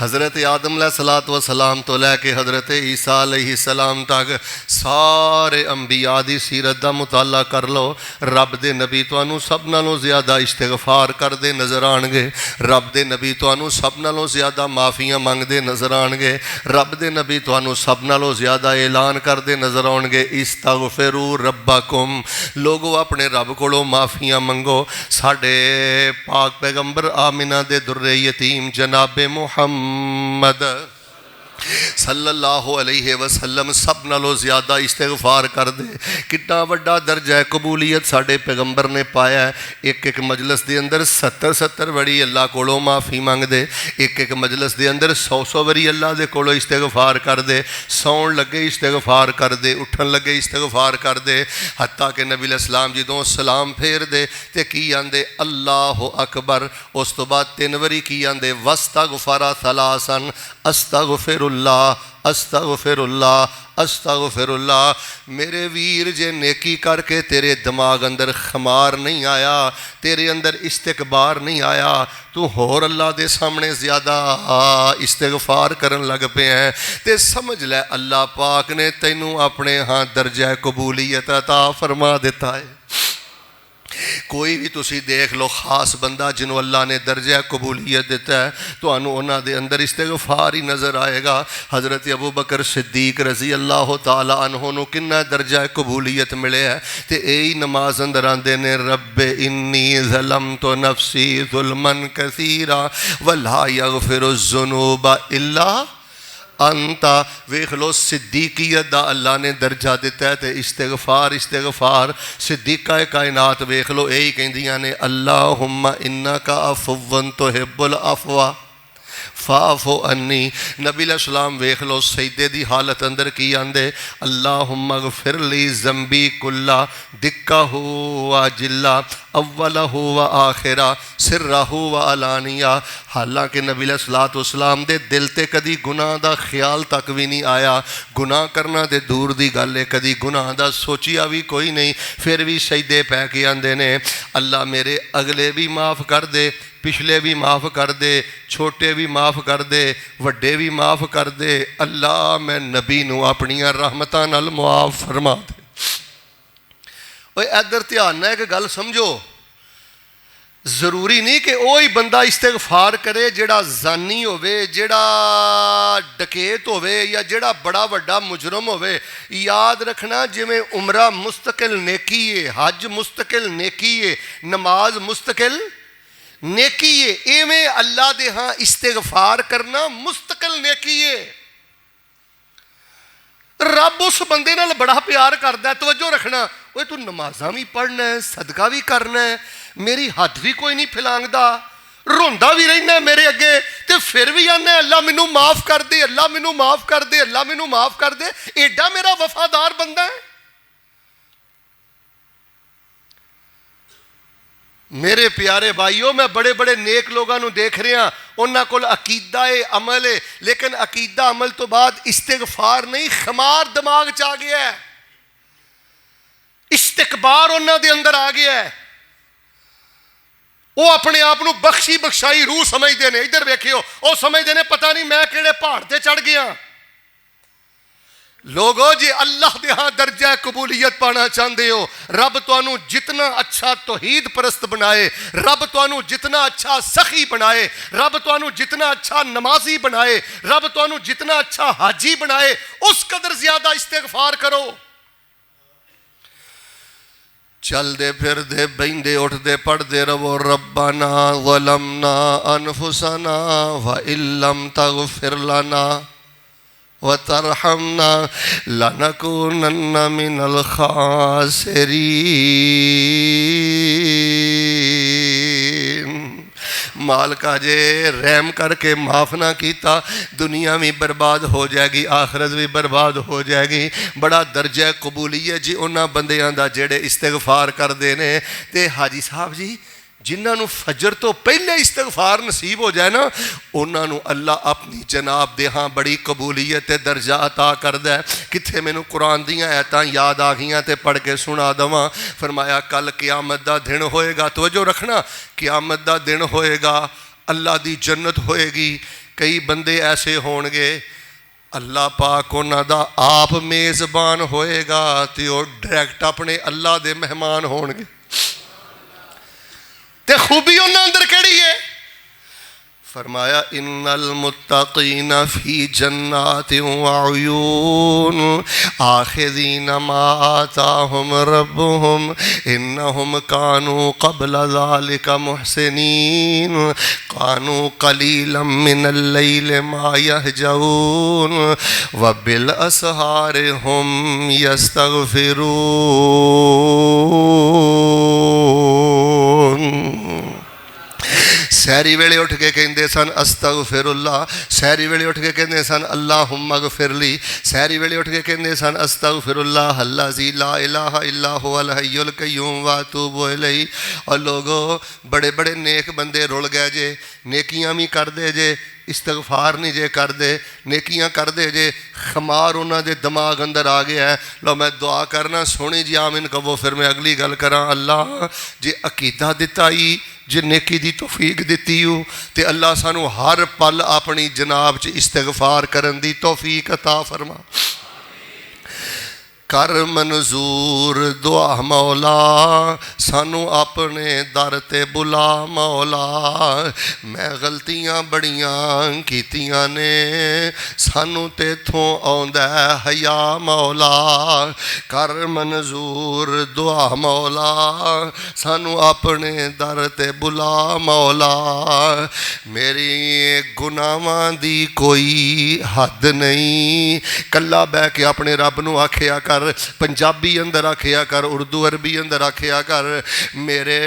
حضرت آدم علیہ الصلوۃ والسلام تو لے کے حضرت عیسیٰ علیہ السلام تک سارے انبیاء دی سیرت دا مطالعہ کر لو، رب دے نبی تانوں سب نالوں زیادہ استغفار کردے نظر آن گے، رب دے نبی تانوں سب نالوں زیادہ معافیاں منگدے نظر آن گے، رب دے نبی تانوں سب نالوں زیادہ اعلان کردے نظر آن گے استغفروا ربکم، لوگو اپنے رب کولوں معافیاں منگو۔ ساڈے پاک پیغمبر آمنہ دے در یتیم جناب محمد صلی اللہ علیہ وسلم سب نالوں زیادہ استغفار کر دے۔ کتنا وڈا درجہ قبولیت ساڈے پیغمبر نے پایا ہے، ایک ایک مجلس دے اندر 70 وری اللہ کولوں معافی مانگ دے، ایک ایک مجلس دے اندر 100 وری اللہ دے کولوں استغفار کر دے، سون لگے استغفار کر دے، اٹھن لگے استغفار کر دے، حتیٰ کہ نبی علیہ السلام جدوں سلام پھیر دے تے کی آندے اللہ اکبر، اس تو بعد 3 وری کی آندے واستغفر ثلاثا، استغفر اللہ استغفر اللہ استغفر اللہ۔ میرے ویر جے نیکی کر کے تیرے دماغ اندر خمار نہیں آیا، تیرے اندر استکبار نہیں آیا، تو ہور اللہ دے سامنے زیادہ استغفار کرن لگ پے ہیں، تے سمجھ لے اللہ پاک نے تینوں اپنے ہاں درجہ قبولیت عطا فرما دیتا ہے۔ کوئی بھی تسی دیکھ لو خاص بندہ جنہوں اللہ نے درجہ قبولیت دیتا ہے تو انہاں دے اندر استغفار ہی نظر آئے گا۔ حضرت ابو بکر صدیق رضی اللہ تعالی عنہ نو کنا درجہ قبولیت ملے ہے تے اے نماز اندر آندے نے رب انی ظلمت نفسی ظلما کثیرا ولا یغفر الذنوب الا انتا۔ ویکھ لو صدیقیت دا اللہ نے درجہ دیتا ہے تے استغفار استغفار۔ صدیقہ کائنات ویکھ لو اے ہی کہندیاں نے اللہم انکا عفو تحب العفو فاعف عنی۔ نبی علیہ السلام ویکھ لو سجدے دی حالت اندر کی آندے اللہم اغفر لی ذنبی کلا دکہ و جلا اولہ و آخرہ سرہ و علانیہ۔ حالانکہ نبی علیہ السلام دے دل تے کدی گناہ دا خیال تک بھی نہیں آیا، گناہ کرنا دے دور دی گل ہے، کدی گناہ دا سوچیا بھی کوئی نہیں، پھر بھی سجدے پہ کے آندے نے اللہ میرے اگلے بھی معاف کر دے، پچھلے بھی معاف کر دے، چھوٹے بھی معاف کر دے، وڈے بھی معاف کر دے، اللہ میں نبی نو اپنی رحمتاں نال معاف فرما دے۔ اوے ادھر دھیان نہ ایک گل سمجھو، ضروری نہیں کہ وہی بندہ استغفار کرے جڑا زانی ہوئے، جڑا ڈکیت ہوئے یا جڑا بڑا وڈا مجرم ہوئے۔ یاد رکھنا جویں عمرہ مستقل نیکی ہے، حج مستقل نیکی ہے، نماز مستقل نیکی ہے، ایویں اللہ دے ہاں استغفار کرنا مستقل نیکی ہے۔ رب اس بندے نال بڑا پیار کردا ہے، توجہ رکھنا، اوے تو نمازاں بھی پڑھنا ہے، صدقہ بھی کرنا ہے، میری حد بھی کوئی نہیں پھلانگدا، روندا بھی رہنا ہے میرے اگے، تے پھر بھی آنا ہے اللہ مینوں معاف کر دے، اللہ مینوں معاف کر دے، اللہ مینوں معاف کر دے۔ ایڈا میرا وفادار بندہ ہے۔ میرے پیارے بھائیوں، میں بڑے بڑے نیک لوگاں نو دیکھ رہے ہیں، انہاں کول عقیدہ عمل ہے، لیکن عقیدہ عمل تو بعد استغفار نہیں، خمار دماغ چ آ گیا ہے، استکبار انہاں دے اندر آ گیا ہے، وہ اپنے آپ نو بخشی بخشائی روح سمجھتے ہیں۔ ادھر ویکھیو، وہ سمجھتے ہیں پتہ نہیں میں کہڑے پہاڑ تے چڑھ گیا۔ لوگو جی اللہ دے ہاں درجہ قبولیت پانا چاہتے ہو، رب تانوں جتنا اچھا توحید پرست بنائے، رب تانوں جتنا اچھا سخی بنائے، رب تانوں جتنا اچھا نمازی بنائے، رب تانوں جتنا اچھا حاجی بنائے، اس قدر زیادہ استغفار کرو۔ چل دے پھر دے بین دے اٹھ دے پڑھ دے رہو ربنا ظلمنا انفسنا وَإِن لَّمْ تَغْفِرْ لَنَا وَتَرْحَمْنَا لَنَكُونَنَّ مِنَ الْخَاسِرِينَ۔ مالکا جے رحم کر کے معاف نہ کیتا، دنیا بھی برباد ہو جائے گی، آخرت بھی برباد ہو جائے گی۔ بڑا درجہ قبولیت جی انہاں بندیاں دا جڑے استغفار کر دینے۔ تے حاجی صاحب جی جنہاں نو فجر تو پہلے استغفار نصیب ہو جائے نا، انہاں نو اللہ اپنی جناب دے ہاں بڑی قبولیت درجہ عطا کردہ ہے۔ کتھے میں نو قرآن دیاں ایتاں یاد آگیاں تے پڑھ کے سنا دواں۔ فرمایا کل قیامت دا دن ہوئے گا، توجہ رکھنا، قیامت دا دن ہوئے گا، اللہ دی جنت ہوئے گی، کئی بندے ایسے ہون گے اللہ پاک انہاں دا آپ میزبان ہوئے گا تے وہ ڈائریکٹ اپنے اللہ دے مہمان ہون گے تے خوبی انہاں اندر کیڑی ہے؟ فرمایا ان المتقین فی جنات وعیون آخذین ما آتاہم ربہم انہم کانوا قبل ذالک محسنین کانوا قلیلا من اللیل ما یہجعون وبالاسحار ہم یستغفرون۔ سحری ویلے اٹھ کے کہندے سن استغفر اللہ، سحری ویلے اٹھ کے کہندے سن اللہم اغفر لی، سحری ویلے اٹھ کے کہندے سن استغفر اللہ الذی لا الہ الا هو الحی القیوم واتوب الیہ۔ اور لوگو بڑے بڑے نیک بندے رول گئے جے، نیکیاں بھی کر دے جے، استغفار نہیں جے کر دے، نیکیاں کر دے جے، خمار انہاں دے دماغ اندر آ گیا ہے۔ لو میں دعا کرنا سونی جی آمین کہو، پھر میں اگلی گل کراں۔ اللہ جے عقیدہ دتا ہی جے نیکی دی توفیق دیتی ہو تے اللہ سانو ہر پل اپنی جناب چ استغفار کرن دی توفیق عطا فرما۔ کر منظور دعا مولا سانو اپنے در تے بلا مولا، میں غلطیاں بڑیاں کیتیاں نے سانو تے تھوں آندا ہے حیا مولا، کر منظور دعا مولا سانو اپنے در تے بلا مولا، میری گناہاں دی کوئی حد نہیں۔ کلا بہ کے اپنے رب نو آکھیا کر، پنجابی اندر آکھیا کر، اردو عربی اندر آکھیا کر، میرے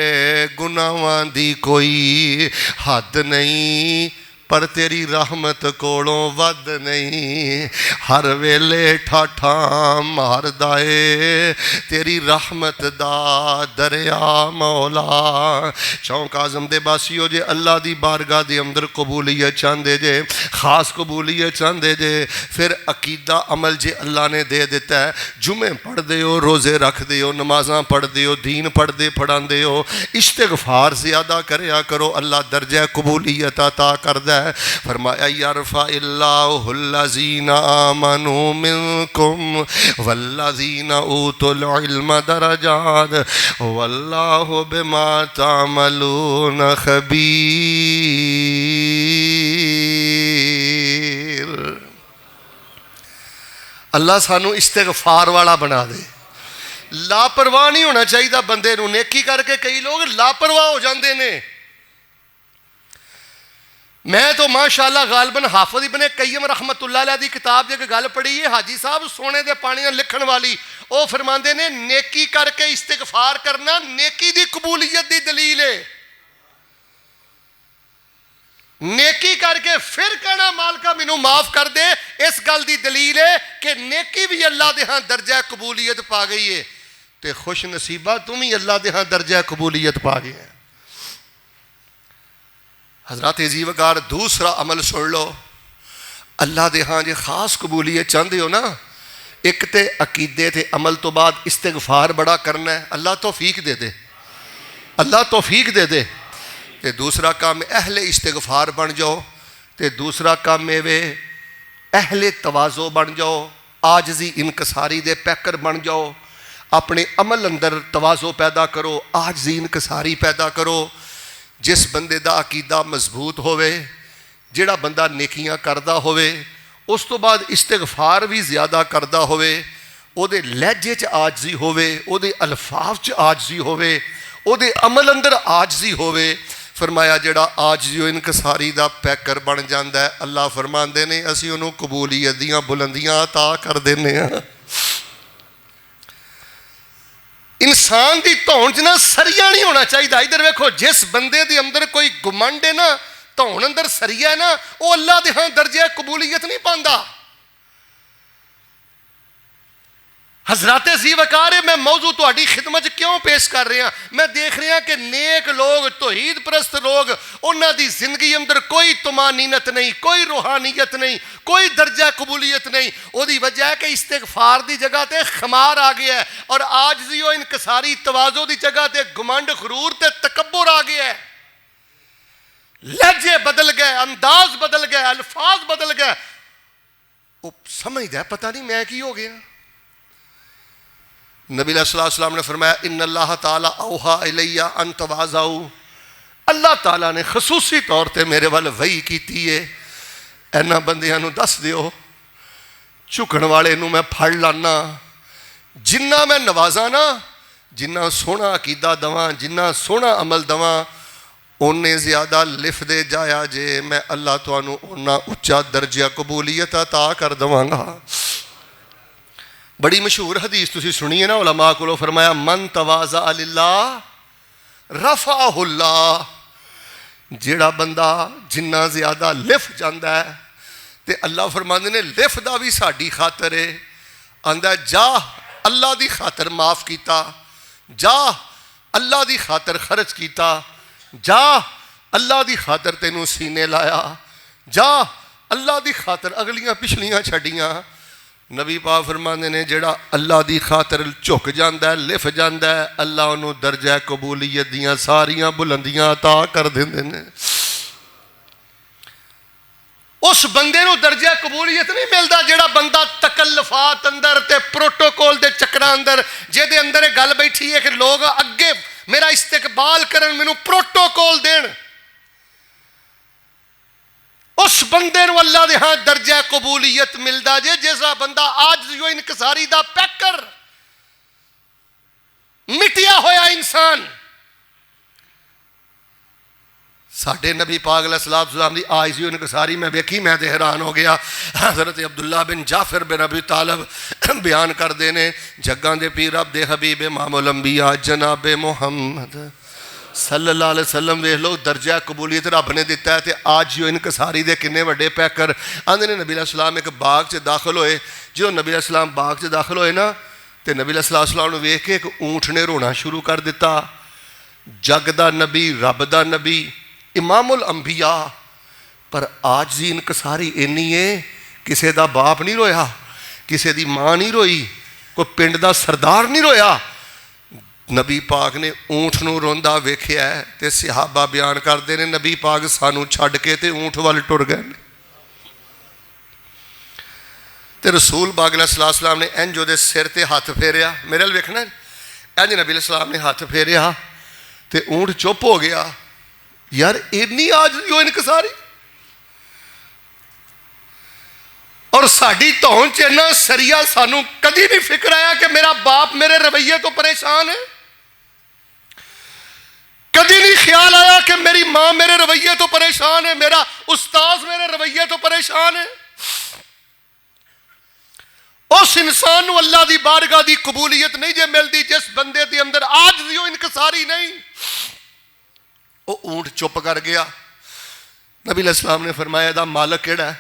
گناہاں دی کوئی حد نہیں پر تیری رحمت کولوں ود نہیں، ہر ویلے ٹھاٹھا مار دائے تیری رحمت دا دریا مولا۔ چونک اعظم دے باسیو جے اللہ دی بارگاہ دے اندر قبولیت چاندے جے، خاص قبولیت چاندے جے، پھر عقیدہ عمل جے اللہ نے دے دیتا ہے، جمعے پڑھ دیو، روزے رکھ دیو، نمازاں پڑھ دیو، دین پڑھ دے پڑھان دیو، استغفار زیادہ کریا کرو، اللہ درجہ قبولیت عطا کر دے۔ فرمایا یرفع اللہ الذین آمنوا منکم والذین اوتوا العلم درجات واللہ بما تعملون خبیر۔ اللہ سانو استغفار والا بنا دے۔ لاپرواہ نہیں ہونا چاہیے بندے نو، نیکی کر کے کئی لوگ لاپرواہ ہو جاندے نے۔ میں تو ماشاءاللہ غالباً حافظ ابن قیم رحمت اللہ علیہ دی کتاب جے گل پڑھی ہے، حاجی صاحب سونے دے پانی لکھن والی، او فرماندے نے نیکی کر کے استغفار کرنا نیکی دی قبولیت دی دلیل ہے۔ نیکی کر کے پھر کہنا مالکا مینوں معاف کر دے، اس گل دی دلیل ہے کہ نیکی بھی اللہ دے ہاں درجہ قبولیت پا گئی ہے، تے خوش نصیبہ تم ہی اللہ دے ہاں درجہ قبولیت پا گئے ہیں۔ حضرات عزیز وقار دوسرا عمل سن لو، اللہ دے ہاں جے خاص قبولیت چاہتے ہو نا، ایک تے عقیدے تے عمل تو بعد استغفار بڑا کرنا ہے، اللہ توفیق دے دے، اللہ توفیق دے دے۔ تے دوسرا کام اہل استغفار بن جاؤ، تے دوسرا کام اہل تواضع بن جاؤ، عاجزی انکساری دے پیکر بن جاؤ، اپنے عمل اندر تواضع پیدا کرو، عاجزی انکساری پیدا کرو۔ جس بندے دا عقیدہ مضبوط ہوئے، جڑا بندہ نیکیاں کردہ ہوئے، اس تو بعد استغفار بھی زیادہ کردہ ہوئے، او دے لہجے چ عاجزی ہوئے، او دے الفاظ چ عاجزی ہوئے، او دے عمل اندر عاجزی ہوئے، فرمایا جڑا عاجزی و انکساری دا پیکر بن جاندہ ہے، اللہ فرماندے نے اسی انہوں قبولیت دیاں بلندیاں عطا کر دینے ہیں۔ انسان دی تون جنا سریہ نہیں ہونا چاہیے۔ ادھر ویکھو، جس بندے دی اندر کوئی گمنڈ ہے نا، تون اندر سریہ ہے نا، وہ اللہ دے ہاں درجہ قبولیت نہیں پاندا۔ حضرات ذی وقار میں موضوع تہاڈی خدمت کیوں پیش کر رہے ہیں؟ میں دیکھ رہا کہ نیک لوگ، توحید پرست لوگ، انہاں دی زندگی اندر کوئی طمانینت نہیں، کوئی روحانیت نہیں، کوئی درجہ قبولیت نہیں۔ او دی وجہ ہے کہ استغفار دی جگہ تے خمار آ گیا ہے، اور عاجزی و انکساری تواضع دی جگہ تے گمنڈ، غرور تے تکبر آ گیا ہے۔ لہجے بدل گئے، انداز بدل گئے، الفاظ بدل گئے، وہ سمجھدا پتہ نہیں میں کی ہو گیا۔ نبی علیہ السلام نے فرمایا ان اللہ تعالی اوحا الیہ ان تواضعوا، اللہ تعالیٰ نے خصوصی طور تے میرے وال وحی کیتی ہے، اینا بندیاں نو دس دیو چکن والے نو میں پھڑ لانا، جنہ میں نوازاں نا، جنہ سونا عقیدہ دواں، جنہ سونا عمل دواں، انہیں زیادہ لف دے جایا جے میں اللہ توانو انہاں اچھا درجہ قبولیت عطا کر دواں گا۔ بڑی مشہور حدیث تسی سنیے نا، علماء کو فرمایا من تواضع للہ رفعہ اللہ، جیڑا بندہ جنہ زیادہ لف جاندہ ہے تے اللہ فرماندے نے لف دا بھی ساڑی خاطر ہے، آندہ جا اللہ دی خاطر معاف کیتا، جا اللہ دی خاطر خرچ کیتا، جا اللہ دی خاطر تینوں سینے لایا، جا اللہ دی خاطر اگلیاں پچھلیاں چھڑیاں۔ نبی پاک فرماندے نے جڑا اللہ دی خاطر جھک جاندہ ہے، لف جاندہ ہے، اللہ انہوں درجہ قبولیت دیاں ساریاں بلندیاں عطا کر دیندے نے۔ اس بندے نو درجہ قبولیت نہیں ملدا جڑا بندہ تکلفات اندر تے پروٹوکول دے چکراں اندر جے دے اندر گل بیٹھی ہے کہ لوگ اگے میرا استقبال کرن، مینوں پروٹوکول دین، اس بندے نو اللہ دے ہاں درجہ قبولیت ملدا جے جیسا بندہ آج جو انکساری دا پیکر مٹیا ہویا انسان۔ ساڑھے نبی پاک علیہ السلام دی آئزی انکساری میں بیکھی میں دے حیران ہو گیا۔ حضرت عبداللہ بن جعفر بن ابی طالب بیان کر دینے جگاں دے پیر رب دے حبیب امام الانبیاء جناب محمد صلی اللہ علیہ وسلم ویکھ لو درجہ قبولیت رب نے دیتا ہے تے آج جو انکساری دے کنے وڈے پیکر آندے نے نبی علیہ السلام ایک باغ چ داخل ہوئے، جو نبی علیہ السلام باغ چ داخل ہوئے نا تے نبی علیہ السلام نے ویکھ کے ایک اونٹ نے رونا شروع کر دیتا، جگ دا نبی، رب دا نبی، امام الانبیاء، پر آج دی انکساری اینی ہے کسے دا باپ نہیں رویا، کسے دی ماں نہیں روئی، کوئی پنڈ دا سردار نہیں رویا، نبی پاک نے اونٹ نو روندا ویکھیا ہے تے صحابہ بیان کردے نے نبی پاک سانو چھڈ کے تے اونٹ وال ٹر گئے تے رسول پاک علیہ السلام نے انج دے سر تے ہاتھ پھیریا، میرے ال ویکھنا انج نبی علیہ السلام نے ہاتھ پھیریا تے اونٹ چپ ہو گیا۔ یار اینی آج جو انکساری اور ساڑی تہن چینا سریعہ سانو کدی نہیں فکر آیا کہ میرا باپ میرے رویے تو پریشان ہے، کدی نہیں خیال آیا کہ میری ماں میرے رویے تو پریشان ہے، میرا استاذ میرے رویے تو پریشان ہے۔ اس انسان نو اللہ دی بارگاہ دی قبولیت نہیں جے ملدی جس بندے دی اندر آج دیو انکساری نہیں۔ وہ اونٹ چپ کر گیا۔ نبی علیہ السلام نے فرمایا دا مالک کیڑا ہے؟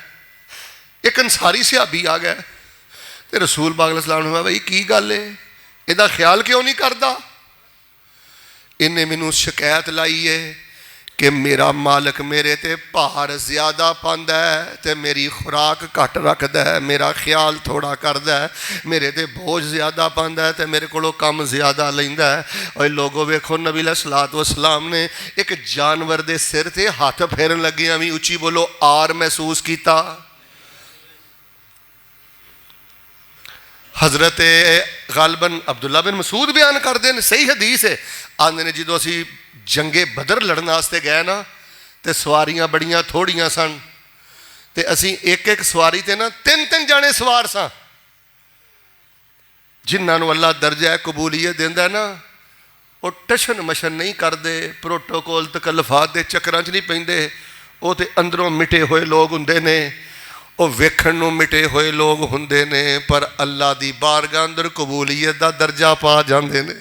ایک انصاری صحابی آ گیا تے رسول پاک علیہ السلام نے فرمایا بھائی کی گل ہے، ایدہ خیال کیوں نہیں کردا؟ انہیں مینوں شکایت لائی ہے کہ میرا مالک میرے تے پہاڑ زیادہ پاندا ہے تے میری خوراک گھٹ رکھدا ہے، میرا خیال تھوڑا کردا ہے، میرے تے بوجھ زیادہ پاندا ہے تے میرے کولوں کم زیادہ لیندا ہے۔ اور لوگوں ویکھو نبی علیہ السلام نے ایک جانور دے سر تے ہاتھ پھیرن لگے ہمیں اچھی بولو آر محسوس کیتا۔ حضرت غالباً عبداللہ بن مسعود بیان کر دیں، صحیح حدیث ہے، آندے نے جدو اسی جنگ بدر لڑنا واسطے گئے نا تے سواریاں بڑیاں تھوڑیاں سن تے اسی ایک ایک سواری تے نا تین جانے سوار ساں، جنہاں نو اللہ درجہ قبولیت دیندا ہے نا وہ ٹشن مشن نہیں کردے، پروٹوکول تکلفات دے چکراں چ نہیں پیندے، وہ تے اندروں مٹے ہوئے لوگ ہوندے نے، وہ ویکھن نو مٹے ہوئے لوگ ہوندے نے، پر اللہ دی بارگاہ اندر قبولیت دا درجہ پا جاندے نے۔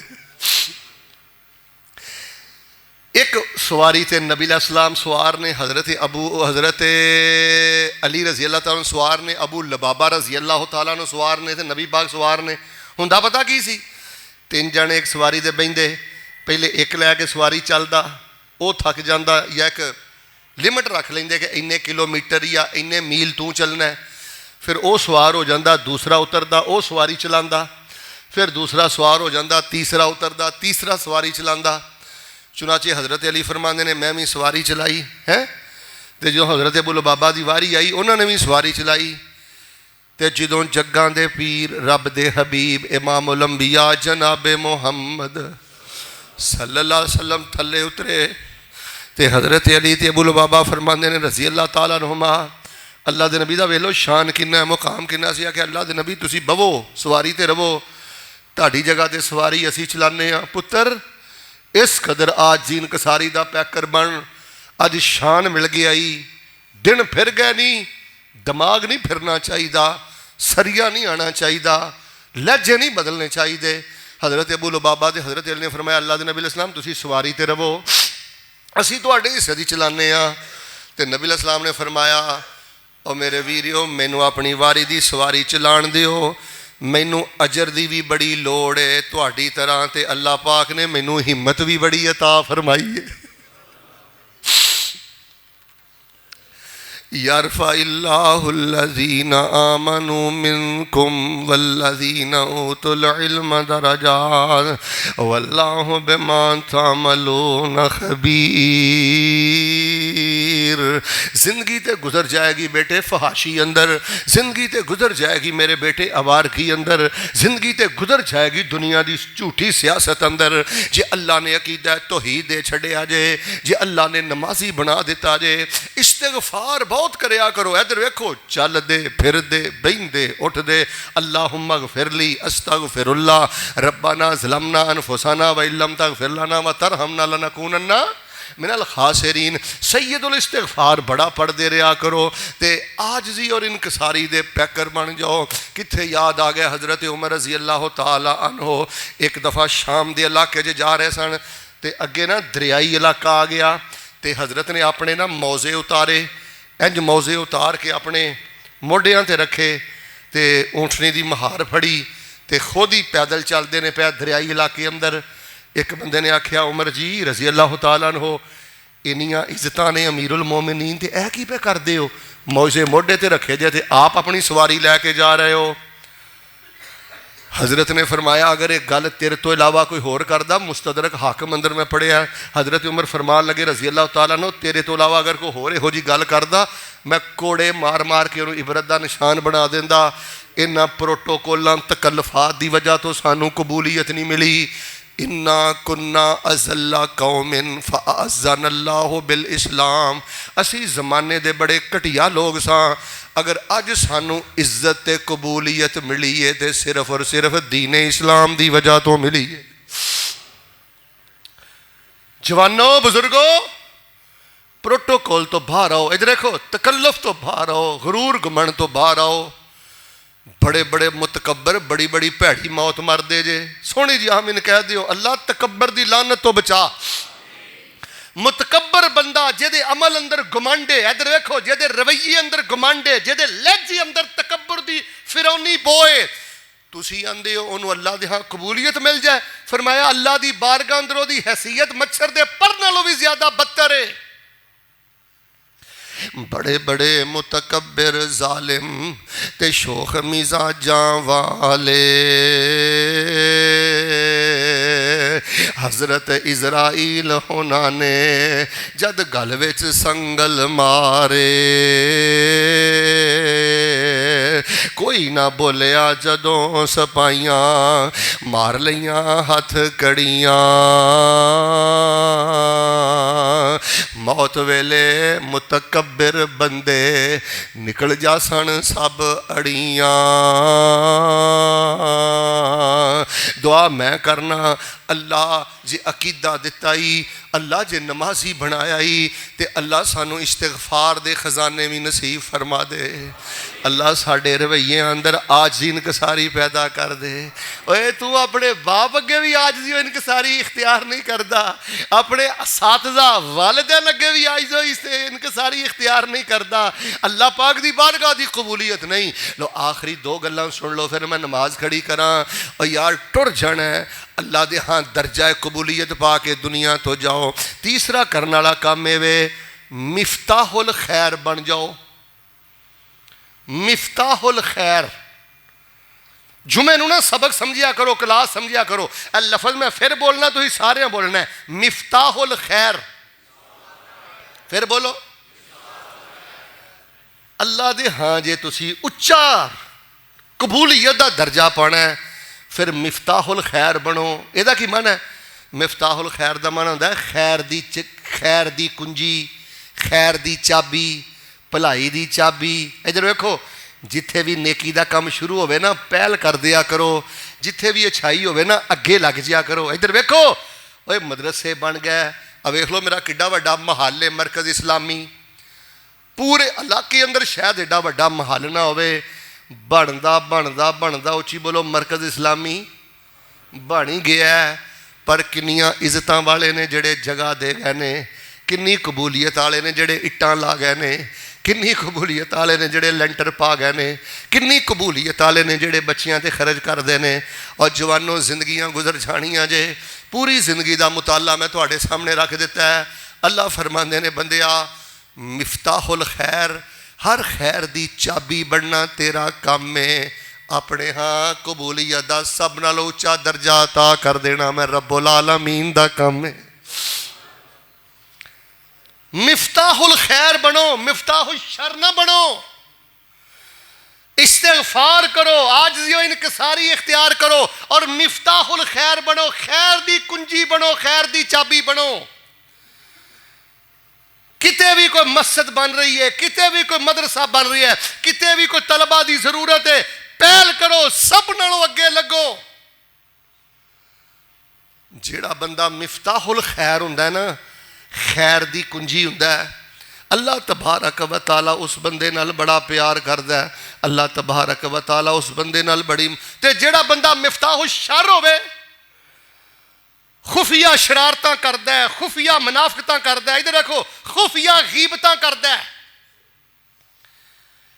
ایک سواری تے نبی علیہ السلام سوار نے، حضرت علی رضی اللہ تعالیٰ سوار نے، ابو لبابہ رضی اللہ تعالیٰ نے سوار نے تے نبی پاک سوار نے۔ ہوندا پتہ کی سی؟ تین جانے ایک سواری دے بہندے، پہلے ایک لے کے سواری چلدا، وہ تھک جاندا یا ایک لمٹ رکھ لیندے کہ اینے کلومیٹر یا اینے میل تو چلنا ہے، پھر وہ سوار ہو جاندا، دوسرا اتردا، وہ سواری چلاندا، پھر دوسرا سوار ہو جاندا، تیسرا اتردا، تیسرا سواری چلاندا۔ چنانچہ حضرت علی فرماندے نے میں بھی سواری چلائی ہے، تے جو حضرت ابو لبابہ دی واری آئی انہوں نے بھی سواری چلائی، تے جدوں جگاں دے پیر رب دے حبیب امام الانبیاء جناب محمد صلی اللہ علیہ وسلم تھلے اترے، تے حضرت علی تے ابو لبابہ فرماندے نے رضی اللہ تعالیٰ عنہما اللہ دے نبی دا ویلو شان کنا ہے، مقام کنا سی کہ اللہ دے نبی تسی بوو سواری تے رہو، تہاڈی جگہ تے سواری اسی چلانے ہاں۔ پتر اس قدر آج جی انکساری دا پیکر بن، اج شان مل گیا ہی، دن پھر گئے نہیں، دماغ نہیں پھرنا چاہیے، سریا نہیں آنا چاہیے، لہجے نہیں بدلنے چاہیے۔ حضرت ابو لبابہ تے حضرت علی نے فرمایا اللہ دے نبی علیہ السلام تسی سواری تے رہو، اسی تواڈے حصے دی چلانے ہاں۔ تے نبی علیہ السلام نے فرمایا او میرے ویریو مینوں اپنی واری دی سواری چلان دیو، مینوں اجر دی بھی بڑی لوڑ ہے، تواڈی طرح تے اللہ پاک نے مینوں ہمت بھی بڑی عطا فرمائی ہے۔ یرفع اللہ الذین آمنوا منکم والذین اوتوا العلم درجات واللہ بما تعملون خبیر۔ زندگی تے گزر جائے گی بیٹے فحاشی اندر، زندگی تے گزر جائے گی میرے بیٹے آوارگی اندر، زندگی تے گزر جائے گی دنیا دی جھوٹی سیاست اندر، جے اللہ نے عقیدہ توحید دے چھڑیا جے، جے اللہ نے نمازی بنا دیتا جے۔ استغفار بہت کریا کرو، ادھر ویکھو چل دے پھر دے بین دے اٹھ دے، اللہم اغفر لی استغفر اللہ ربنا ظلمنا انفسنا وان لم تغفر لنا وترحمنا لنکونن من الخاسرین۔ سید الاستغفار بڑا پڑھ دے رہا کرو تے عاجزی اور انکساری دے پیکر بن جاؤ۔ کتھے یاد آ گیا حضرت عمر رضی اللہ تعالی عنہ ایک دفعہ شام دے علاقے جے جا رہے سن تے اگے نا دریائی علاقہ آ گیا تے حضرت نے اپنے نا موزے اتارے، انج موزے اتار کے اپنے موڈیاں تے رکھے تے اونٹنی دی مہار پھڑی تے خود ہی پیدل چلدے نے پیا دریائی علاقے اندر۔ ایک بندے نے آکھیا عمر جی رضی اللہ تعالیٰ عنہ انیاں عزتاں نے امیر المومنین تے اے کی پہ کر دے ہو، موزے موڈے تے رکھے جے تے آپ اپنی سواری لے کے جا رہے ہو۔ حضرت نے فرمایا اگر ایک گل تیرے تو علاوہ کوئی ہور کردہ، مستدرک حاکم اندر میں پڑھیا ہے، حضرت عمر فرمان لگے رضی اللہ تعالیٰ عنہ تیرے تو علاوہ اگر کوئی ہور ہو جی گل کردہ میں کوڑے مار مار کے انہوں عبرت دا نشان بنا دیندہ۔ انہاں پروٹوکولاں تکلفات دی وجہ تو سانو قبولیت نہیں ملی۔ اِنَّا كُنَّا أَذَلَّ قَوْمٍ فَأَعَزَّنَا اللَّهُ بِالْإِسْلَامِ۔ اسی زمانے دے بڑے کٹیا لوگ ساں، اگر اج سانو عزت تے قبولیت ملی ہے تے صرف اور صرف دین اسلام دی وجہ تو ملی ہے۔ جوانوں بزرگوں پروٹوکول تو باہر آؤ، ادھر دیکھو تکلف تو باہر آؤ، غرور گمن تو باہر آؤ۔ بڑے بڑے متکبر بڑی بڑی پیڑی موت مر دے جے، سونی جی آمین کہہ دیو، اللہ تکبر دی لعنت تو بچا۔ متکبر بندہ جہدے عمل اندر گمانڈے، ادھر ویکھو جہدے رویے اندر گمانڈے، جہدے لہجے اندر تکبر دی فرعونی بوئے، تسی آندے ہو انہوں اللہ دے ہاں قبولیت مل جائے۔ فرمایا اللہ دی بارگاہ اندر دی حیثیت مچھر دے پر نالوں بھی زیادہ بدتر ہے۔ بڑے بڑے متکبر ظالم تے شوخ مزاجاں والے، حضرت اسرائیل ہونا نے جد گل وچ سنگل مارے، کوئی نہ بولیا جدوں سپائیاں مار لیاں ہاتھ کڑیاں، موت ویلے متکبر بندے نکل جا سن سب اڑیاں۔ دعا میں کرنا اللہ جے عقیدہ دیتا ہی، اللہ جے نمازی بنایا ہی تے اللہ سانو استغفار دے خزانے بھی نصیب فرما دے۔ اللہ ساڑھے رویے اندر آجزی انکساری پیدا کر دے۔ اوے تو اپنے باپ اگے بھی آجزی و انکساری اختیار نہیں کردہ، اپنے اساتذہ والدین اگے بھی آجزی و انکساری اختیار نہیں کردہ، اللہ پاک دی بارگاہ دی قبولیت نہیں۔ لو آخری دو گلاں سن لو پھر میں نماز کھڑی کراں۔ اور یار ٹر جانا ہے، اللہ دے ہاں درجہ قبولیت پا کے دنیا تو جاؤ۔ تیسرا کرنے والا کام ہے مفتاح الخیر بن جاؤ۔ مفتاح الخیر جمعے نو نا سبق سمجھیا کرو، کلاس سمجھیا کرو. اے لفظ میں پھر بولنا، تسی سارے بولنا ہے، مفتاح الخیر. پھر بولو. اللہ دے ہاں جے تسی اچا قبولیت دا درجہ پانا ہے پھر مفتاح الخیر بنو. یہ کی معنی ہے؟ مفتاح الخیر دا معنی ہوتا ہے خیر دی کنجی، خیر دی چابی، بھلائی دی چابی. ادھر ویکھو، جتھے بھی نیکی دا کام شروع ہوئے نا پہل کر دیا کرو، جتھے بھی اچھائی ہوئے نا اگے لگ جیا کرو. ادھر ویکھو، اوے مدرسے بن گئے. اب ویکھ لو میرا کڈا وڈا محل ہے مرکز اسلامی، پورے علاقے اندر شاید ایڈا وڈا محل نہ ہوئے، بندا بندا بندا اچھی بولو مرکز اسلامی بن ہی گیا ہے. پر کنیاں عزتاں والے نے جڑے جگہ دے گئے نے، کنی قبولیت والے نے جڑے اٹاں لا گئے نے، کنی قبولیت والے نے جڑے لینٹر پا گئے نے، کنی قبولیت والے نے جڑے بچیاں تے خرچ کر دے نے. اور جوانوں زندگیاں گزر جانیاں جے. پوری زندگی دا مطالعہ میں تواڈے سامنے رکھ دیتا ہے. اللہ فرماندے نے بندیا مفتاح الخیر، ہر خیر دی چابی بننا تیرا کام ہے. اپنے ہاں قبولیت دا سب نالوں اونچا درجہ عطا کر دینا میں رب العالمین دا کام ہے. مفتاح الخیر بنو، مفتاح الشر نہ بنو. استغفار کرو، عاجزی و انکساری اختیار کرو اور مفتاح الخیر بنو. خیر دی کنجی بنو، خیر دی چابی بنو. کتے بھی کوئی مسجد بن رہی ہے، کتے بھی کوئی مدرسہ بن رہی ہے، کتے بھی کوئی طلبہ دی ضرورت ہے، پہل کرو، سب نالوں اگے لگو. جیڑا بندہ مفتاح الخیر ہوندا ہے نا، خیر دی کنجی ہوندا ہے، اللہ تبارک و تعالی اس بندے نال بڑا پیار کردا ہے. اللہ تبارک و تعالی اس بندے نال بڑی. تے جیڑا بندہ مفتاح الشر ہوے، خفیہ شرارتاں کردا ہے، خفیہ منافقتاں کردا ہے، ادھر رکھو خفیہ غیبتاں کردا ہے.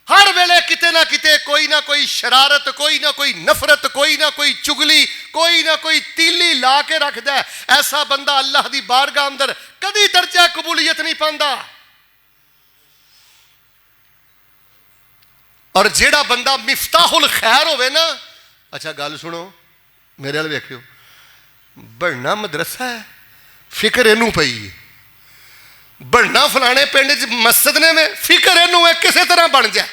ہر ویلے کتے نہ کتے کوئی نہ کوئی شرارت، کوئی نہ کوئی نفرت، کوئی نہ کوئی چگلی، کوئی نہ کوئی تیلی لا کے رکھدا ہے. ایسا بندہ اللہ دی بارگاہ اندر کدی درجہ قبولیت نہیں پاندا. اور جیڑا بندہ مفتاح الخیر ہوئے نا، اچھا گل سنو میرے وال ویکھیو، بڑھنا مدرسہ ہے فکر اینوں پئی، بڑھنا فلانے پنڈ مسجد نے میں فکر اینوں ہے کسے طرح بن جائے،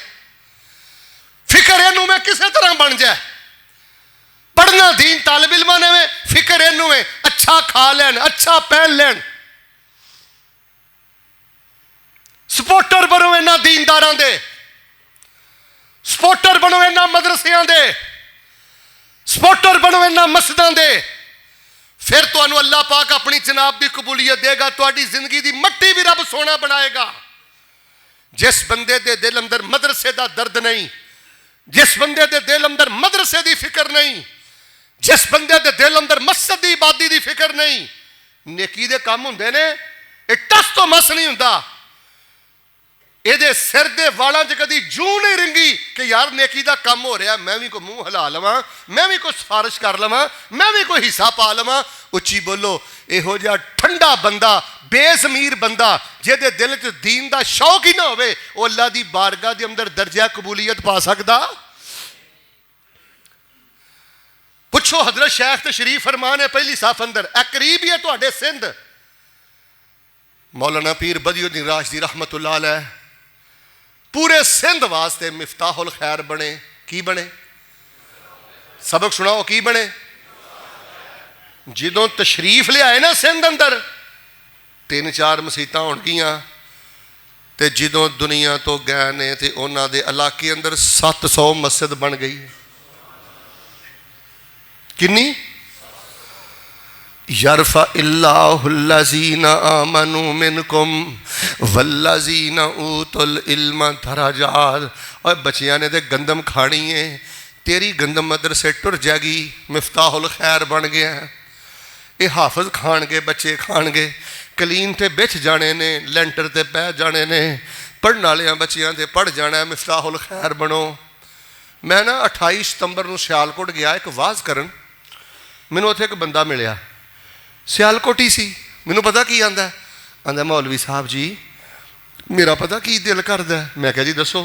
فکر اینوں میں کسے طرح بن جائے. پڑھنا دین طالب علماں نے میں فکر اینوں ہے اچھا کھا لین، اچھا پہن لین. سپورٹر بنو انہاں دینداراں دے، سپورٹر بنو انہاں مدرسیاں دے، سپورٹر بنو انہاں مسجداں دے. پھر تو انو اللہ پاک اپنی جناب دی قبولیت دے گا. تواڈی زندگی دی مٹی بھی رب سونا بنائے گا. جس بندے دے دل اندر مدرسے دا درد نہیں، جس بندے دے دل اندر مدرسے دی فکر نہیں، جس بندے دے دل اندر مسجد دی عبادی دی فکر نہیں، نیکی دے کام ہوندے نے، اے ٹس تو مس نہیں ہوندا. اے دے سر دے والاں چ کدی جوں نہیں رنگی کہ یار نیکی دا کام ہو رہا، میں بھی کوئی منہ ہلا لواں، میں بھی کوئی سفارش کر لواں، میں بھی کوئی حصہ پا لواں. اچھی بولو یہو جہا ٹھنڈا بندہ، بے ضمیر بندہ جے دے دل چ دین دا شوق ہی نہ ہوئے، وہ اللہ دی بارگاہ دے اندر درجہ قبولیت پا سکدا؟ پوچھو حضرت شیخ تشریف فرمان ہے پہلی صف اندر، اے قریب ہی ہے تواڈے سندھ، مولانا پیر بدی الدین راشدی رحمت اللہ علیہ پورے سندھ واسطے مفتاح الخیر بنے. کی بنے؟ سبق سناؤ کی بنے؟ جدوں تشریف لے آئے نا سندھ اندر 3-4 مسیتاں ہون گیاں، تے جدوں دنیا تو گئے نے تے انہاں دے علاقے اندر 700 مسجد بن گئی. کنی؟ یرفع اللہ الذین آمنوا منکم والذین اوتوا العلم درجات. اور بچیاں نے تے گندم کھانی ہے، تیری گندم مدرسے ٹر جائے گی، مفتاح الخیر بن گیا ہے. یہ حافظ کھان گے، بچے کھان گے، کلین تے بچ جانے نے، لینٹر تے پہ جانے نے، پڑھن والیاں بچیاں تے پڑھ جانا ہے. مفتاح الخیر بنو. میں نا 28 ستمبر نو سیالکوٹ گیا ایک واز کرن، مینوں اتھے ایک بندہ ملیا، سیالکوٹ ہی سی. مینوں پتہ کی آندا ہے؟ آندا مولوی صاحب جی میرا پتہ کی دل کردا ہے. میں کہا جی دسو.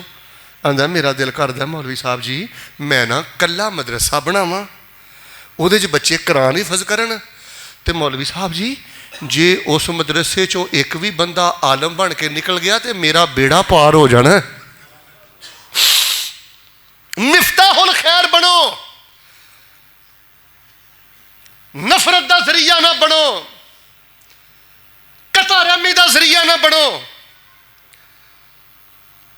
ਆਂਦਾ ਮੇਰਾ ਦਿਲ ਕਰਦਾ ਮੌਲਵੀ ਸਾਹਿਬ ਜੀ ਮੈਂ ਨਾ ਕੱਲਾ ਮਦਰਸਾ ਬਣਾਵਾਂ, ਉਹਦੇ 'ਚ ਬੱਚੇ ਕੁਰਾਨ ਹਿਫਜ਼ ਕਰਨ। ਤੇ ਮੌਲਵੀ ਸਾਹਿਬ ਜੀ ਜੇ ਉਸ ਮਦਰਸੇ 'ਚੋਂ ਇੱਕ ਵੀ ਬੰਦਾ ਆਲਮ ਬਣ ਕੇ ਨਿਕਲ ਗਿਆ ਤੇ ਮੇਰਾ ਬੇੜਾ ਪਾਰ ਹੋ ਜਾਣਾ। ਮਿਫਤਾਹੁਲ ਖੈਰ ਬਣੋ, ਨਫ਼ਰਤ ਦਾ ਜ਼ਰੀਆ ਨਾ ਬਣੋ, ਕਤਾ ਰਹਿਮੀ ਦਾ ਜ਼ਰੀਆ ਨਾ ਬਣੋ।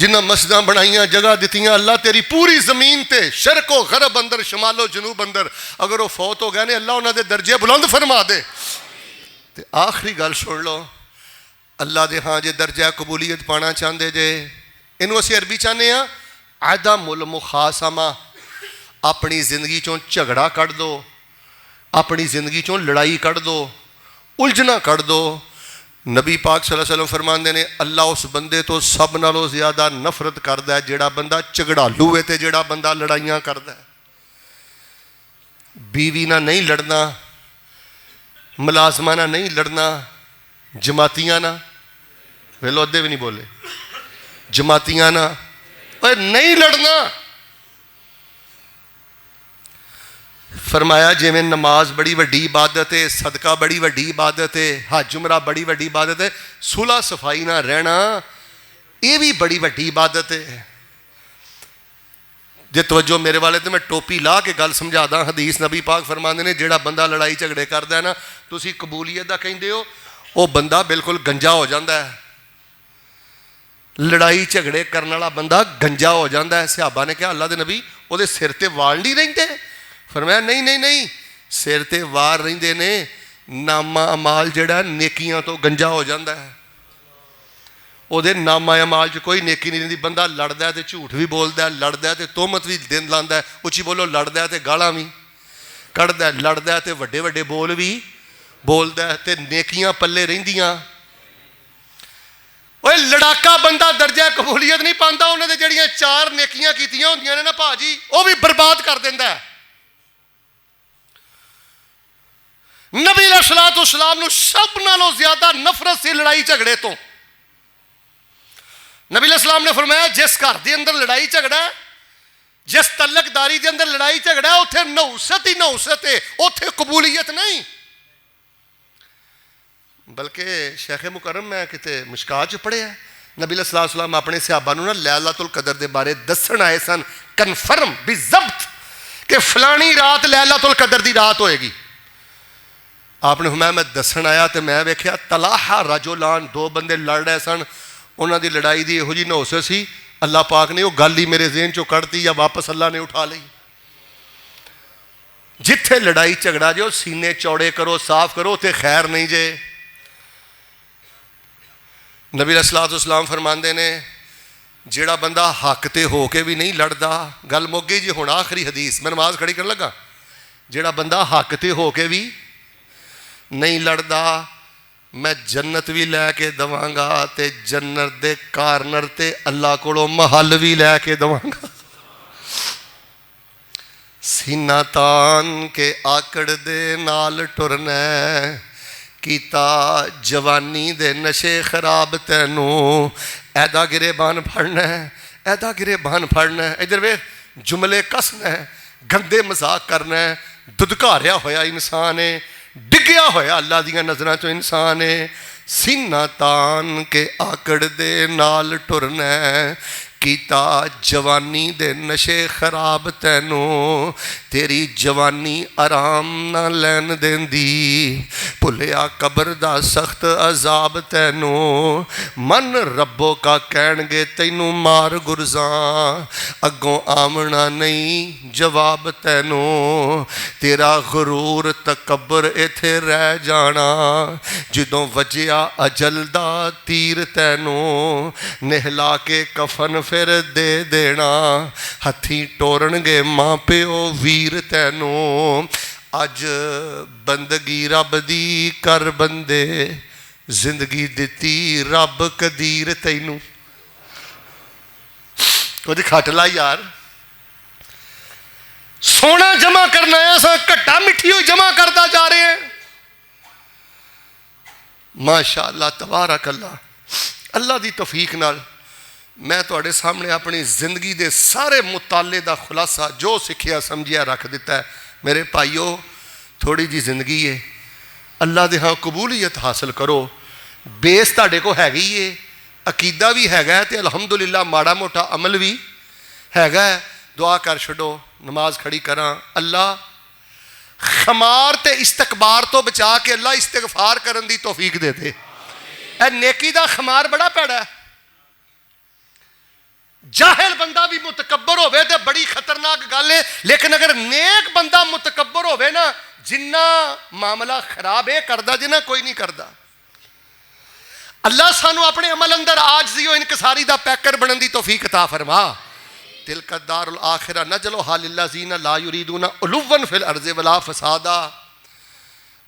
جنہاں مسجداں بنائیاں جگہ دیتیاں اللہ تیری پوری زمین تے شرق و غرب اندر شمال و جنوب اندر اگر وہ فوت ہو گئے نے اللہ انہاں دے درجے بلند فرما دے. تے آخری گل سن لو اللہ دے ہاں جے درجہ قبولیت پانا چاہندے جے انہوں اسی عربی چاہنے ہیں عدم المخاصمہ. اپنی زندگی چوں جھگڑا کٹ دو, اپنی زندگی چوں لڑائی کٹ دو, الجھنا کٹ دو. نبی پاک صلی اللہ علیہ وسلم فرماندے نے اللہ اس بندے تو سب نالوں زیادہ نفرت کردا ہے جیڑا بندہ جھگڑالو ہے تے جیڑا بندہ لڑائیاں کردا ہے. بیوی نہ نہیں لڑنا, ملازمہ نہ نہیں لڑنا, جماعتیاں نہ ویلو ادھے بھی نہیں بولے, جماعتیاں نہ نہیں لڑنا. فرمایا جی میں نماز بڑی وڈی عبادت ہے, صدقہ بڑی وڈی عبادت ہے, حج عمرہ بڑی وڈی عبادت ہے, صلح صفائی نہ رہنا یہ بھی بڑی وڈی عبادت ہے. جے توجہ میرے والے تے میں ٹوپی لا کے گل سمجھا دا. حدیث نبی پاک فرماندے نے جیڑا بندہ لڑائی جھگڑے کردا ہے نا تسی قبولیت دا کہندے ہو, وہ بندہ بالکل گنجا ہو جاندا ہے. لڑائی جھگڑے کرنے والا بندہ گنجا ہو جاندا ہے. صحابہ نے کہا اللہ دے نبی وہ دے سر تے وال نہیں رہندے؟ فرمایا نہیں سر تے وار رہندے نے, نامہ امال جڑا نیکیاں تو گنجا ہو جاندا ہے. وہ دے نامہ امال جو کوئی نیکی نہیں رہندی. بندہ لڑدا ہے تے جھوٹ بھی بولدا ہے, لڑدا ہے تے تہمت بھی دین لاندا ہے, اچھی بولو لڑدا ہے تے گالاں بھی کڈدا ہے, لڑدا ہے تے وڈے وڈے بول بھی بولدا ہے تے نیکیاں پلے رہندیاں. وہ لڑاکا بندہ درجہ قبولیت نہیں پاندا, انہاں دے جڑیاں 4 نیکیاں کیتیاں ہوندیاں نے نا بھاجی وہ بھی برباد کر دیندا ہے. نبی علیہ الصلوۃ والسلام نو سب نالوں زیادہ نفرت سی لڑائی جھگڑے تو. نبی علیہ السلام نے فرمایا جس گھر دے اندر لڑائی جھگڑا ہے, جس تعلق داری دے اندر لڑائی جھگڑا ہے اتھے نحوست ہی نحوست ہے, اتھے قبولیت نہیں. بلکہ شیخ مکرم میں کتے مشکات چ پڑھے ہے نبی علیہ السلام اپنے صحابہ نو نا لیلۃ القدر دے بارے دسن آئے سن کنفرم بالضبط کہ فلانی رات لیلۃ القدر دی رات ہوئے گی. آپ نے فرمایا میں دسن آیا تو میں ویکھیا تلاحا رجلان, 2 بندے لڑ رہے سن. انہاں دی لڑائی دی یہو جی نحوست سی اللہ پاک نے وہ گل ہی میرے ذہن چوں کڈتی یا واپس اللہ نے اٹھا لی. جتھے لڑائی جھگڑا جو سینے چوڑے کرو, صاف کرو, تے خیر نہیں جے. نبی علیہ السلام فرماندے نے جیڑا بندہ حق تے ہو کے بھی نہیں لڑدا, گل مک گئی جی. ہن آخری حدیث میں نماز کھڑی کرن لگا. جیڑا بندہ حق تے ہو کے بھی نہیں لڑدا میں جنت بھی لے کے دواں گا تے جنت دے کارنر تے اللہ کولوں محل بھی لے کے دواں گا. سینہ تان کے آکڑ دے نال ٹرنا کیتا جوانی دے نشے خراب تینوں ایدا گریبان پھڑنا ہے, ایدا گریبان پھڑنا ہے. ادھر وے جملے کسنا ہے, گندے مذاق کرنا ہے. ددکاریا ہویا انسان ہے, ڈگیا ہویا اللہ دیاں نظراں چوں انسان ہے. سینہ تان کے آکڑ دے نال ٹرنا کیتا جوانی دے نشے خراب تینوں تیری جوانی آرام نہ لین دیندی بھلیا قبر دا سخت عذاب تینوں من ربو کا کہن گے تینوں مار گرزاں اگوں آمنا نہیں جواب تینوں تیرا غرور تکبر ایتھے رہ جانا جدوں وجیا اجل دا تیر تینوں نہلا کے کفن پھر دے دینا ہتھی ٹورن گے ماں پیو ویر تینوں اج بندگی رب دی کر بندے زندگی دیتی رب قدیر تینوں. کوئی کھٹ لا یار, سونا جمع کرنا ہے سا کٹا مٹھی ہوئی جمع کرتا جا رہے ہیں. ماشاءاللہ تبارک اللہ. اللہ دی توفیق نال میں تواڈے سامنے اپنی زندگی دے سارے مطالعے دا خلاصہ جو سکھیا سمجھیا رکھ دیتا ہے. میرے بھائیو تھوڑی جی زندگی ہے, اللہ دے ہاں قبولیت حاصل کرو. بیس تاڑے کو ہے گی ہے, عقیدہ بھی ہے گا تے الحمدللہ ماڑا موٹا عمل بھی ہے گا. دعا کر چھڈو, نماز کھڑی کراں. اللہ خمار تے استکبار تو بچا کے اللہ استغفار کرن دی توفیق دے دے. اے نیکی دا خمار بڑا پیڑا ہے. جاہل بندہ بھی متکبر ہوئے تو بڑی خطرناک گل ہے، لیکن اگر نیک بندہ متکبر ہوئے نا، جنہ معاملہ خراب ہے کردہ جنہ کوئی نہیں کردہ. اللہ سانو اپنے عمل اندر عاجزی و انکساری دا پیکر بنن دی توفیق عطا فرما. تلک الدار الاخرہ نجعلھا للذین لا یریدون علوا فی الارض ولا فسادا.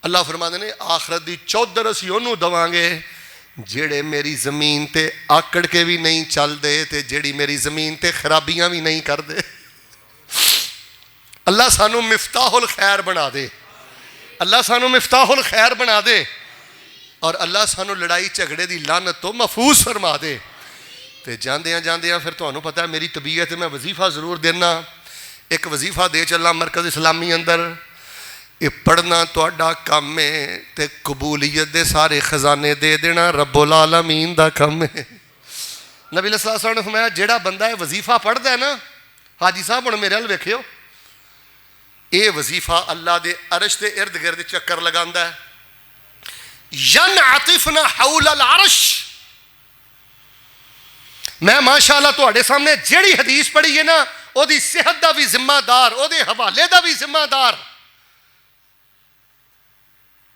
اللہ فرماندے نے آخرت دی چودر اسی انہوں دواں گے جیڑے میری زمین تے آکڑ کے بھی نہیں چل دے تے جیڑی میری زمین تے خرابیاں بھی نہیں کر دے. اللہ سانو مفتاح الخیر بنا دے، اللہ سانو مفتاح الخیر بنا دے، اور اللہ سانو لڑائی جھگڑے دی لعنت تو محفوظ فرما دے. تے جاندیاں پھر تانوں پتہ ہے میری طبیعت میں وظیفہ ضرور دینا. ایک وظیفہ دے چلنا مرکز اسلامی اندر. یہ پڑھنا تہاڈا کام ہے تے قبولیت دے سارے خزانے دے دینا رب العالمین دا کام ہے. نبی صلی اللہ علیہ وسلم نے فرمایا جیڑا بندہ ہے وظیفہ پڑھدا ہے نا، حاجی صاحب ہن میرے ال ویکھیو، اے وظیفہ اللہ دے عرش دے ارد گرد چکر لگاندا ہے. ینعطفن حول العرش. میں ماشاءاللہ تہاڈے سامنے جیڑی حدیث پڑھی ہے نا، او دی صحت دا بھی ذمہ دار، او دے حوالے دا بھی ذمہ دار.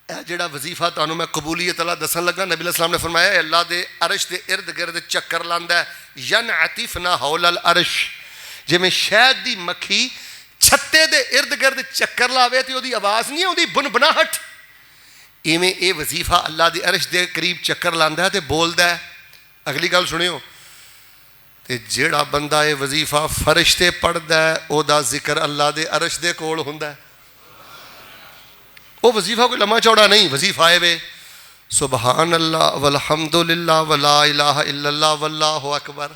اے جڑا وظیفہ تانوں میں قبولیت اللہ دسن لگا، نبی علیہ السلام نے فرمایا ہے اللہ دے عرش دے ارد گرد چکر لاندا ہے. ینعطفن حول العرش. جے میں شہد دی مکھی چھتے دے ارد گرد چکر لاوے تے او دی آواز نہیں ہے، او دی بنبناہٹ. ایویں اے وظیفہ اللہ دی عرش دے قریب چکر لاندا ہے تے بولدا ہے. اگلی گل سنیو، تے جیڑا بندہ اے وظیفہ فرشتے پڑھدا ہے او دا ذکر اللہ دے عرش دے کول ہوندا ہے. وہ وظیفہ کوئی لمحہ چوڑا نہیں، وظیفہ ہے وے سبحان اللہ والحمدللہ ولا الہ الا اللہ واللہ اکبر.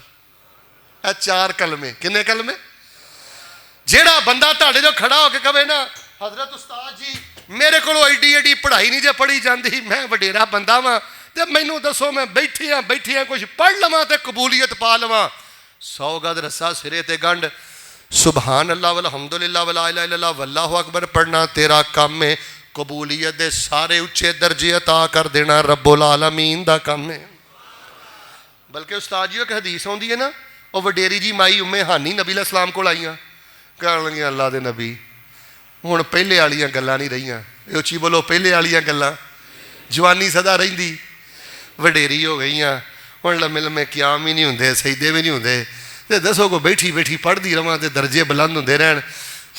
اے 4 کلمے. کنے کلمے؟ جیڑا بندہ تہاڈے جو کھڑا ہو کے کہے نا حضرت استاد جی میرے کو ایڈی پڑھائی نہیں جے پڑھی جاندی، میں وڈیرا بندہ واں تے مینوں دسو میں بیٹھی ہاں کچھ پڑھ لواں تے قبولیت پا لواں. 100 گز رسا سرے تے گنڈ سبحان اللہ والحمدللہ ولا الہ الا اللہ واللہ اکبر پڑھنا تیرا کام ہے. قبولیت دے سارے اچھے درجے عطا کر دینا رب العالمین دا کام ہے. بلکہ استاد جی ایک حدیث ہوندی ہے نا، وہ وڈیری جی مائی ہانی نبی علیہ السلام کو آئیاں، کہن لگیاں اللہ دے نبی ہن پہلے والیاں گلاں نہیں رہیاں. اچھی بولو پہلے والیاں گلاں. جوانی سدا رہندی، وڈیری ہو گئیاں، ہن لمے قیام ہی نہیں ہوندے، سجدے بھی نہیں ہوندے، تے دسو کو بیٹھی پڑھدی رہواں تے درجے بلند ہوندے رہن.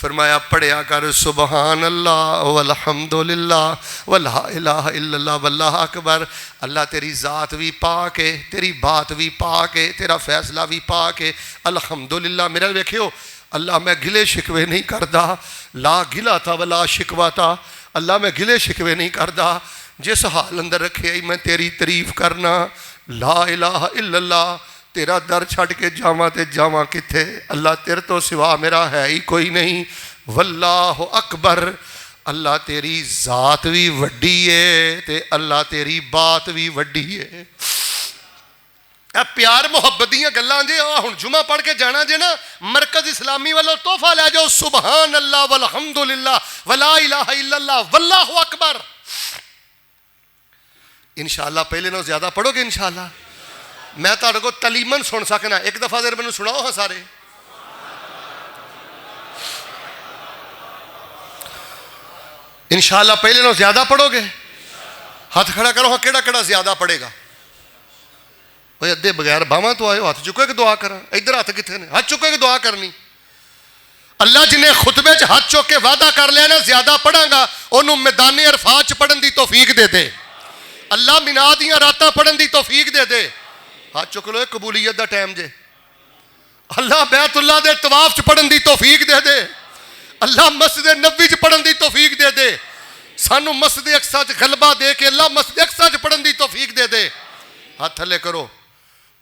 فرمایا پڑھیا کر سبحان اللہ والحمدللہ ولا الہ الا اللہ واللہ اکبر. اللہ تیری ذات بھی پاک ہے، تیری بات بھی پاک ہے، تیرا فیصلہ بھی پاک ہے. الحمدللہ. میرا ویکھیو اللہ میں گلے شکوے نہیں کردا، لا گلا تھا ولا شکوا تھا. اللہ میں گلے شکوے نہیں کردا، جس حال اندر رکھے میں تیری تعریف کرنا. لا الہ الا اللہ. تیرا در چھڑ کے جاواں تے جاواں کتھے، اللہ تیرے تو سوا میرا ہے ہی کوئی نہیں. واللہ اکبر. اللہ تیری ذات بھی وڈی ہے تے اللہ تیری بات بھی وڈی ہے. اے پیار محبت دیاں گلاں جے. ہن جمعہ پڑھ کے جانا جے نا مرکز اسلامی والوں تحفہ لے جاؤ سبحان اللہ والحمدللہ ولا الہ الا اللہ واللہ اکبر. انشاءاللہ پہلے نو زیادہ پڑھو گے انشاءاللہ. میں تہاڈے کو تلیمن سن سکنا. ایک دفعہ ذرا مینوں سناؤ ہاں سارے. انشاءاللہ پہلے نو زیادہ پڑھو گے. ہاتھ کھڑا کرو ہاں کیڑا زیادہ پڑھے گا. بھائی ادھے بغیر باواں تو آئے ہو، ہاتھ چکے کہ دعا کرا. ادھر ہاتھ کتنے نے؟ ہاتھ چکے کہ دعا کرنی. اللہ جنہیں خطبے چ ہاتھ چک کے وعدہ کر لیا نا زیادہ پڑھاں گا، انہوں میدان عرفات چ پڑھن دی توفیق دے دے. اللہ مینا دیاں راتاں پڑھن دی توفیق دے دے. ہاتھ چک لو قبولیت دا ٹائم جے. اللہ بیت اللہ دے طواف چ پڑھن دی توفیق دے دے. اللہ مسجد نبوی چ پڑھن دی توفیق دے دے. سانو مسجد اقصی چ غلبہ دے کے اللہ مسجد اقصی چ پڑھن دی توفیق دے دے. ہاتھ تھلے کرو.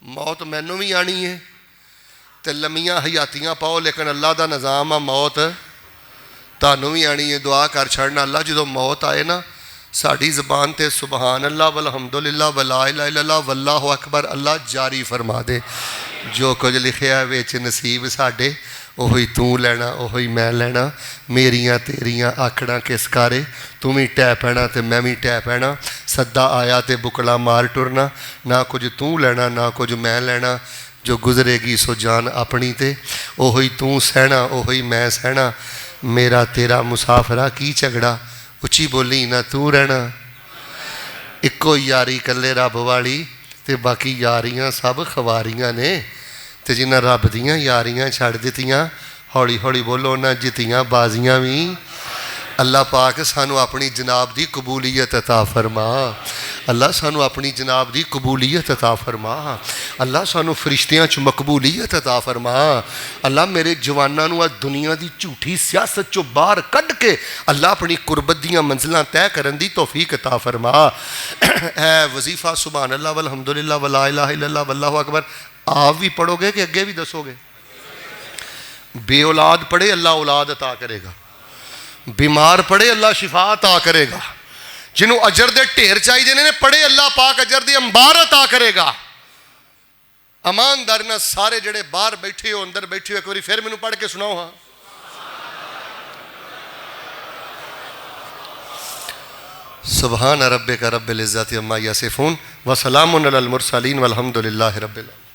موت مینوں بھی آنی ہے تے لمیاں حیاتیاں پاؤ، لیکن اللہ دا نظام آ موت تانوں بھی آنی ہے. دعا کر چھڑنا اللہ جدوں موت آئے نا ساڑی زبان تے سبحان اللہ والحمدللہ ولا الہ الا اللہ واللہ اکبر اللہ جاری فرما دے. جو کچھ لکھیا ہے ویچ نصیب ساڈے اوہی تو لینا اوہی میں لینا. میریاں تیریاں آکھڑاں کس کارے، تم ہی ٹہ پینا تے میں بھی ٹہ پینا. سدا آیا تے بکڑا مار ٹرنا. نہ کچھ تو لینا نہ کچھ میں لینا. جو گزرے گی سو جان اپنی تے اوہی تو سہنا اوہی میں سہنا میرا تیرا مسافرہ کی جھگڑا اچھی بولی نہ تو رہنا اکو یاری کلے رب والی تے باقی یاریاں سب خواریاں نے تے جنہ رب دیاں یاریاں چھڑ دیتیاں ہولی ہولی بولو نہ جتیاں بازیاں بھی اللہ پاک سانو اپنی جناب دی قبولیت عطا فرما اللہ سانو اپنی جناب دی قبولیت عطا فرما اللہ سانو فرشتیاں چ مقبولیت عطا فرما اللہ میرے جواناں آج دنیا دی جھوٹی سیاست چو باہر کڈ کے اللہ اپنی قربت دیاں منزلاں طے کرن دی توفیق عطا فرما اے وظیفہ سبحان اللہ والحمدللہ ولا الہ الا اللہ واللہ اکبر آپ بھی پڑھو گے کہ اگے بھی دسو گے بے اولاد پڑھے اللہ اولاد عطا کرے گا بیمار پڑھے اللہ شفا عطا کرے گا جنہوں اجر دے ٹھیر چاہی دینے نے پڑھے اللہ پاک اجر دے انبار عطا کرے گا امان دارنا سارے جڑے باہر بیٹھے ہو اندر بیٹھے ہو ایک باری پھر میں پڑھ کے سناؤ ہاں سبحان ربک رب العزت عما یصفون وسلام علی المرسلین والحمدللہ رب العالمین